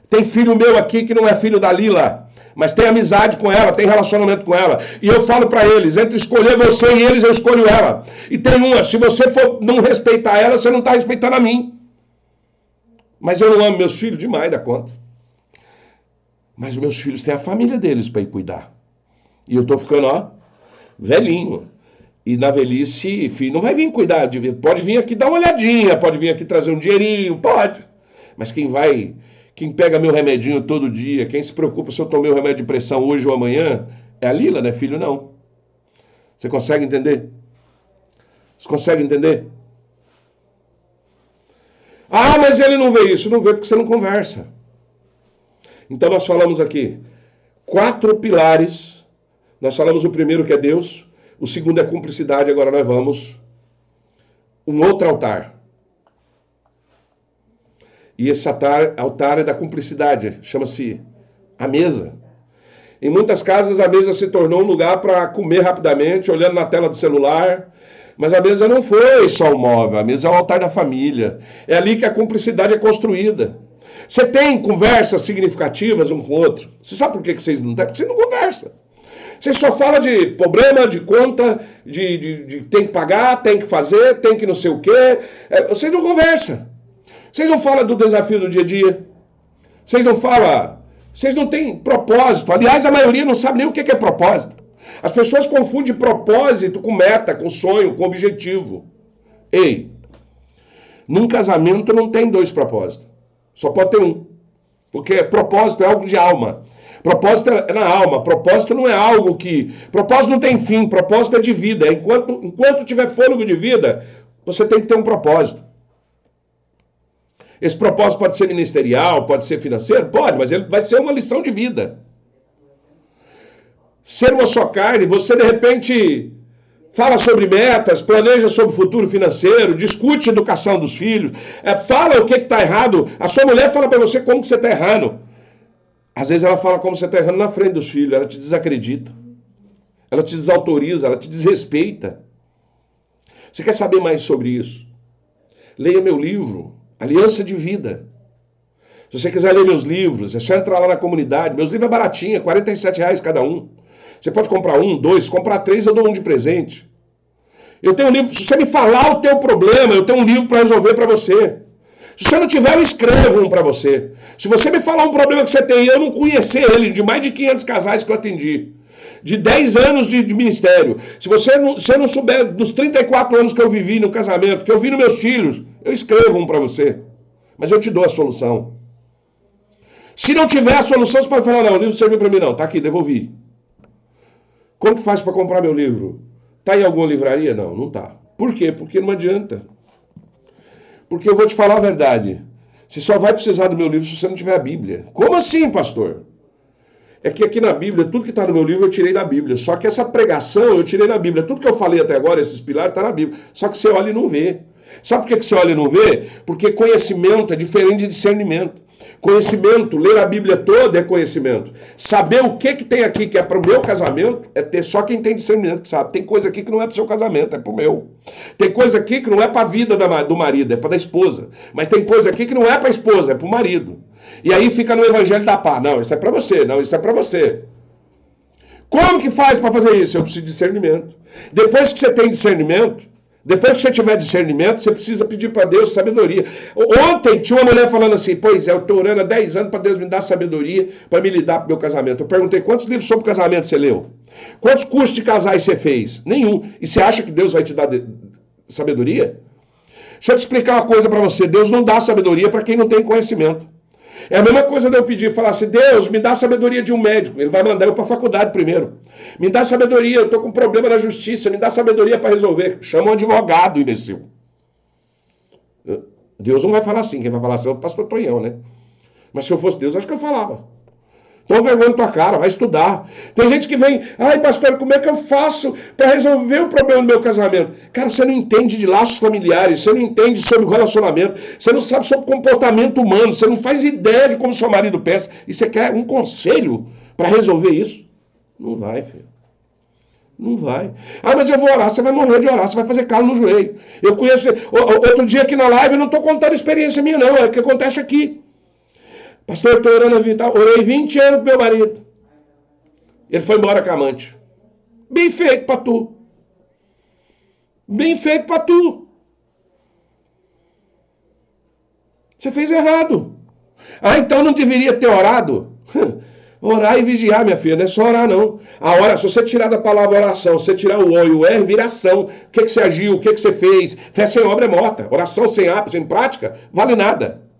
tem filho meu aqui que não é filho da Lila, mas tem amizade com ela, tem relacionamento com ela. E eu falo para eles, entre escolher você e eles, eu escolho ela. E tem uma, se você for não respeitar ela, você não está respeitando a mim. Mas eu não amo meus filhos demais da conta. Mas meus filhos têm a família deles para ir cuidar. E eu estou ficando, ó, velhinho. E na velhice, filho, não vai vir cuidar, pode vir aqui dar uma olhadinha, pode vir aqui trazer um dinheirinho, pode. Mas quem pega meu remedinho todo dia, quem se preocupa se eu tomei o remédio de pressão hoje ou amanhã, é a Lila, não é filho não. Você consegue entender? Você consegue entender? Ah, mas ele não vê isso. Não vê porque você não conversa. Então nós falamos aqui 4 pilares. Nós falamos o primeiro que é Deus. O segundo é cumplicidade, agora nós vamos um outro altar. E esse altar é da cumplicidade, chama-se a mesa. Em muitas casas a mesa se tornou um lugar para comer rapidamente, olhando na tela do celular. Mas a mesa não foi só um móvel, a mesa é o altar da família. É ali que a cumplicidade é construída. Você tem conversas significativas um com o outro. Você sabe por que vocês não têm? Porque vocês não conversam. Você só fala de problema, de conta, de tem que pagar, tem que fazer, tem que não sei o quê. Vocês não conversam. Vocês não falam do desafio do dia a dia. Vocês não falam. Vocês não têm propósito. Aliás, a maioria não sabe nem o que é propósito. As pessoas confundem propósito com meta, com sonho, com objetivo. Ei, num casamento não tem 2 propósitos. Só pode ter um. Porque propósito é algo de alma. Propósito é na alma. Propósito não é algo que... Propósito não tem fim. Propósito é de vida. Enquanto tiver fôlego de vida, você tem que ter um propósito. Esse propósito pode ser ministerial, pode ser financeiro? Pode, mas ele vai ser uma lição de vida. Ser uma só carne, você de repente fala sobre metas, planeja sobre o futuro financeiro, discute a educação dos filhos, fala o que está errado. A sua mulher fala para você como que você está errando. Às vezes ela fala como você está errando na frente dos filhos, ela te desacredita, ela te desautoriza, ela te desrespeita. Você quer saber mais sobre isso? Leia meu livro, Aliança de Vida. Se você quiser ler meus livros, é só entrar lá na comunidade. Meus livros é baratinho, é R$47 cada um. Você pode comprar um, dois, comprar três, eu dou um de presente. Eu tenho um livro, se você me falar o teu problema, eu tenho um livro para resolver para você. Se você não tiver, eu escrevo um para você. Se você me falar um problema que você tem e eu não conhecer ele, de mais de 500 casais que eu atendi, de 10 anos de ministério, se você não souber dos 34 anos que eu vivi no casamento, que eu vi nos meus filhos, eu escrevo um para você. Mas eu te dou a solução. Se não tiver a solução, você pode falar, não, o livro não serviu para mim não, tá aqui, devolvi. Como que faz para comprar meu livro? Tá em alguma livraria? Não, não tá. Por quê? Porque não adianta. Porque eu vou te falar a verdade. Você só vai precisar do meu livro se você não tiver a Bíblia. Como assim, pastor? É que aqui na Bíblia, tudo que está no meu livro eu tirei da Bíblia. Só que essa pregação eu tirei da Bíblia. Tudo que eu falei até agora, esses pilares, está na Bíblia. Só que você olha e não vê. Sabe por que você olha e não vê? Porque conhecimento é diferente de discernimento. Conhecimento, ler a Bíblia toda é conhecimento. Saber o que tem aqui que é para o meu casamento, é ter só quem tem discernimento que sabe. Tem coisa aqui que não é para o seu casamento, é para o meu. Tem coisa aqui que não é para a vida do marido, é para da esposa. Mas tem coisa aqui que não é para a esposa, é para o marido. E aí fica no evangelho da paz. Não, isso é para você, não, isso é para você. Como que faz para fazer isso? Eu preciso de discernimento. Depois que você tem discernimento, depois que você tiver discernimento, você precisa pedir para Deus sabedoria. Ontem tinha uma mulher falando assim, pois é, eu estou orando há 10 anos para Deus me dar sabedoria para me lidar com o meu casamento. Eu perguntei, quantos livros sobre casamento você leu? Quantos cursos de casais você fez? Nenhum. E você acha que Deus vai te dar sabedoria? Deixa eu te explicar uma coisa para você. Deus não dá sabedoria para quem não tem conhecimento. É a mesma coisa de eu pedir, falar assim, Deus, me dá sabedoria de um médico. Ele vai mandar eu para a faculdade primeiro. Me dá sabedoria, eu estou com um problema na justiça, me dá sabedoria para resolver. Chama um advogado, imbecil. Deus não vai falar assim, quem vai falar assim é o pastor Tonhão, né? Mas se eu fosse Deus, acho que eu falava. Toma vergonha na tua cara, vai estudar. Tem gente que vem, ai pastor, como é que eu faço para resolver o problema do meu casamento? Cara, você não entende de laços familiares, você não entende sobre relacionamento, você não sabe sobre comportamento humano, você não faz ideia de como seu marido pensa, e você quer um conselho para resolver isso? Não vai, filho. Não vai. Ah, mas eu vou orar, você vai morrer de orar, você vai fazer calo no joelho. Eu conheço, outro dia aqui na live, eu não estou contando experiência minha não, é o que acontece aqui. Pastor, eu estou orando a vida, orei 20 anos pro meu marido. Ele foi embora com a amante. Bem feito para tu. Bem feito para tu. Você fez errado. Ah, então não deveria ter orado? Orar e vigiar, minha filha, não é só orar não. A hora, se você tirar da palavra oração, se você tirar o O e o R, vira ação. O que você agiu, o que você fez? Fé sem obra é morta. Oração sem ato, sem prática, vale nada.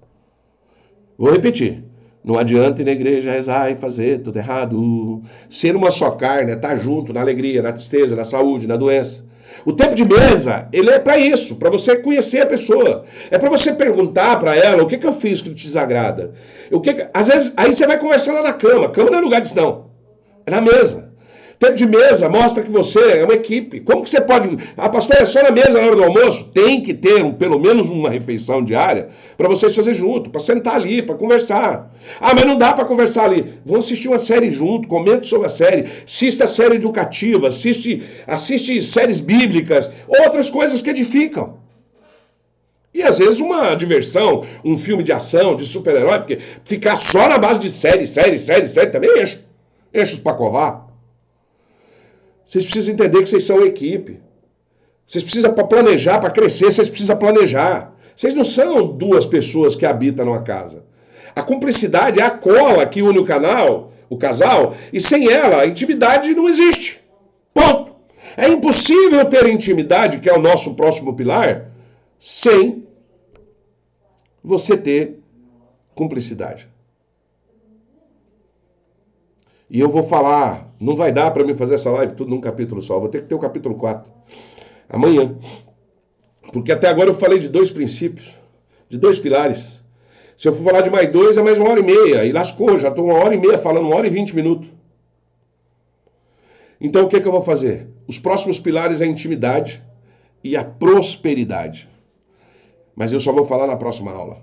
Vou repetir. Não adianta ir na igreja rezar e fazer tudo errado. Ser uma só carne, estar junto na alegria, na tristeza, na saúde, na doença. O tempo de mesa, ele é para isso, para você conhecer a pessoa. É para você perguntar para ela o que eu fiz que te desagrada. Às vezes, aí você vai conversar lá na cama. Cama não é lugar disso, não. É na mesa. Tempo de mesa mostra que você é uma equipe. Como que você pode... Ah, pastor, é só na mesa na hora do almoço? Tem que ter pelo menos uma refeição diária para vocês fazer junto, para sentar ali, para conversar. Ah, mas não dá para conversar ali. Vamos assistir uma série junto, comente sobre a série, assista a série educativa, assiste séries bíblicas, outras coisas que edificam. E às vezes uma diversão, um filme de ação, de super-herói, porque ficar só na base de série também enche os pacovar. Vocês precisam entender que vocês são equipe. Vocês precisam, para planejar, para crescer, vocês precisam planejar. Vocês não são duas pessoas que habitam numa casa. A cumplicidade é a cola que une o casal, e sem ela a intimidade não existe. Ponto. É impossível ter intimidade, que é o nosso próximo pilar, sem você ter cumplicidade. E eu vou falar, não vai dar para mim fazer essa live tudo num capítulo só, vou ter que ter o capítulo 4, amanhã. Porque até agora eu falei de 2 princípios, de 2 pilares. Se eu for falar de mais 2, é mais 1h30, e lascou, já estou 1h30 falando, 1h20 minutos. Então o que eu vou fazer? Os próximos pilares é a intimidade e a prosperidade. Mas eu só vou falar na próxima aula.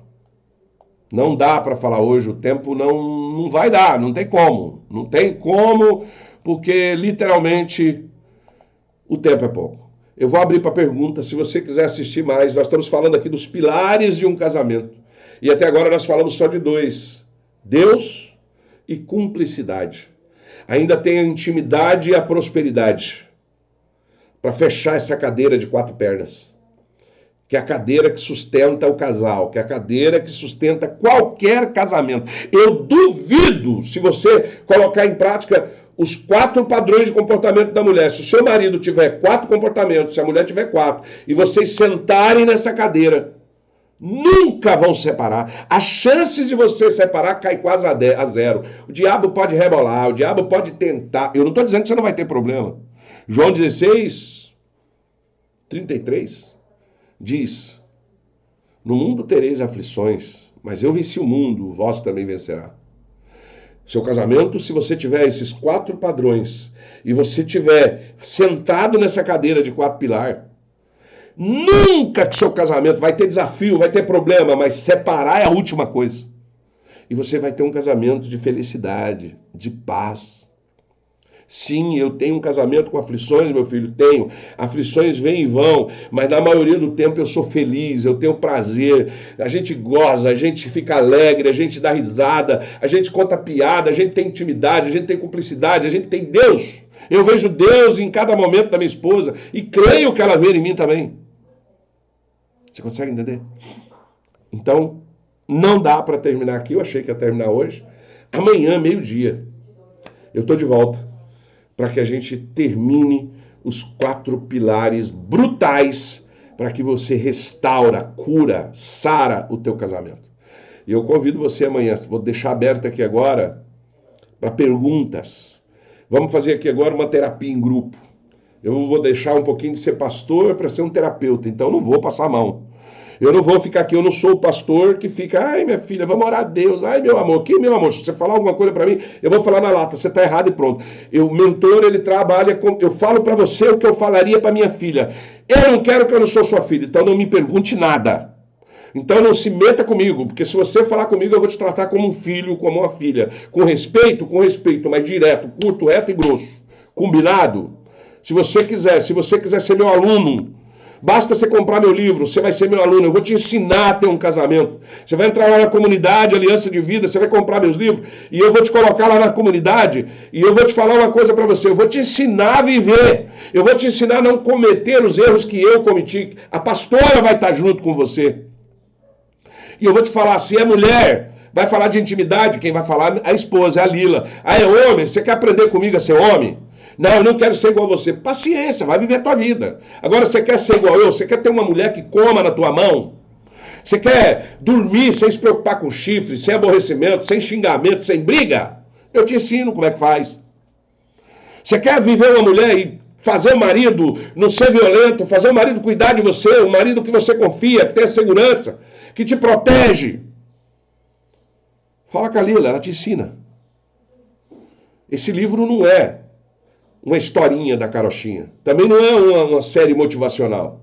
Não dá para falar hoje, o tempo não vai dar, não tem como. Não tem como, porque literalmente o tempo é pouco. Eu vou abrir para pergunta, se você quiser assistir mais. Nós estamos falando aqui dos pilares de um casamento. E até agora nós falamos só de dois: Deus e cumplicidade. Ainda tem a intimidade e a prosperidade para fechar essa cadeira de 4 pernas. Que é a cadeira que sustenta o casal, que é a cadeira que sustenta qualquer casamento. Eu duvido, se você colocar em prática os 4 padrões de comportamento da mulher. Se o seu marido tiver 4 comportamentos, se a mulher tiver 4, e vocês sentarem nessa cadeira, nunca vão separar. As chances de você separar cai quase a zero. O diabo pode rebolar, o diabo pode tentar. Eu não estou dizendo que você não vai ter problema. João 16, 33 diz: no mundo tereis aflições, mas eu venci o mundo, vós também vencerá. Seu casamento, se você tiver esses 4 padrões e você tiver sentado nessa cadeira de 4 pilares, nunca que seu casamento vai ter desafio, vai ter problema, mas separar é a última coisa. E você vai ter um casamento de felicidade, de paz. Sim, eu tenho um casamento com aflições, meu filho, tenho. Aflições vêm e vão, mas na maioria do tempo eu sou feliz, eu tenho prazer, a gente goza, a gente fica alegre, a gente dá risada, a gente conta piada, a gente tem intimidade, a gente tem cumplicidade, a gente tem Deus. Eu vejo Deus em cada momento da minha esposa e creio que ela vê em mim também. Você consegue entender? Então, não dá para terminar aqui, eu achei que ia terminar hoje. Amanhã, meio-dia, eu estou de volta para que a gente termine os 4 pilares brutais para que você restaura, cura, sara o teu casamento. E eu convido você amanhã, vou deixar aberto aqui agora para perguntas. Vamos fazer aqui agora uma terapia em grupo. Eu vou deixar um pouquinho de ser pastor para ser um terapeuta, então não vou passar a mão. Eu não vou ficar aqui, eu não sou o pastor que fica, ai minha filha, vamos orar a Deus, ai meu amor, que meu amor, se você falar alguma coisa para mim, eu vou falar na lata, você está errado e pronto. O mentor, ele trabalha com, eu falo para você o que eu falaria para minha filha. Eu não quero que eu não sou sua filha, então não me pergunte nada. Então não se meta comigo, porque se você falar comigo, eu vou te tratar como um filho, como uma filha. Com respeito, mas direto, curto, reto e grosso. Combinado? Se você quiser ser meu aluno, basta você comprar meu livro, você vai ser meu aluno, eu vou te ensinar a ter um casamento. Você vai entrar lá na comunidade Aliança de Vida, você vai comprar meus livros, e eu vou te colocar lá na comunidade, e eu vou te falar uma coisa para você, eu vou te ensinar a viver, eu vou te ensinar a não cometer os erros que eu cometi. A pastora vai estar junto com você. E eu vou te falar, se é mulher, vai falar de intimidade, quem vai falar é a esposa, é a Lila. Ah, é homem, você quer aprender comigo a ser homem? Não, eu não quero ser igual a você. Paciência, vai viver a tua vida. Agora, você quer ser igual eu? Você quer ter uma mulher que coma na tua mão? Você quer dormir sem se preocupar com chifre, sem aborrecimento, sem xingamento, sem briga? Eu te ensino como é que faz. Você quer viver uma mulher e fazer o marido não ser violento, fazer o marido cuidar de você, o marido que você confia, que tem segurança, que te protege? Fala com a Lila, ela te ensina. Esse livro não é uma historinha da carochinha. Também não é uma série motivacional.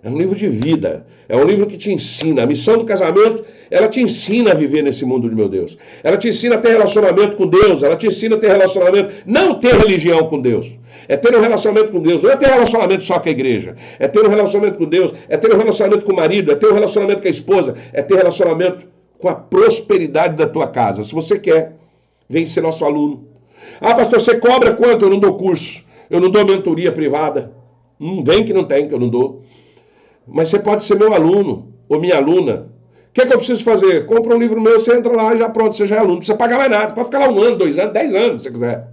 É um livro de vida. É um livro que te ensina. A missão do casamento, ela te ensina a viver nesse mundo de meu Deus. Ela te ensina a ter relacionamento com Deus. Ela te ensina a ter relacionamento, não ter religião com Deus. É ter um relacionamento com Deus. Não é ter relacionamento só com a igreja. É ter um relacionamento com Deus. É ter um relacionamento com o marido. É ter um relacionamento com a esposa. É ter relacionamento com a prosperidade da tua casa. Se você quer, vem ser nosso aluno. Ah, pastor, você cobra quanto? Eu não dou curso. Eu não dou mentoria privada. Vem que não tem, que eu não dou. Mas você pode ser meu aluno ou minha aluna. O que é que eu preciso fazer? Compra um livro meu, você entra lá e já pronto, você já é aluno. Não precisa pagar mais nada. Pode ficar lá 1 ano, 2 anos, 10 anos, se você quiser.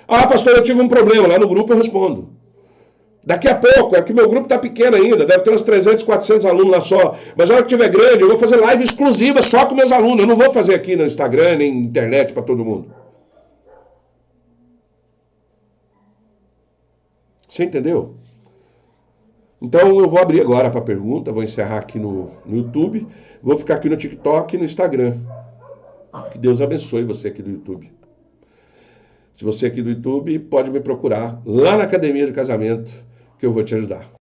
Ah, pastor, eu tive um problema. Lá no grupo eu respondo. Daqui a pouco, é que meu grupo está pequeno ainda, deve ter uns 300, 400 alunos lá só. Mas na hora que tiver grande, eu vou fazer live exclusiva só com meus alunos. Eu não vou fazer aqui no Instagram, nem internet para todo mundo. Você entendeu? Então eu vou abrir agora para pergunta, vou encerrar aqui no YouTube, vou ficar aqui no TikTok e no Instagram. Que Deus abençoe você aqui do YouTube. Se você aqui do YouTube, pode me procurar lá na Academia de Casamento, que eu vou te ajudar.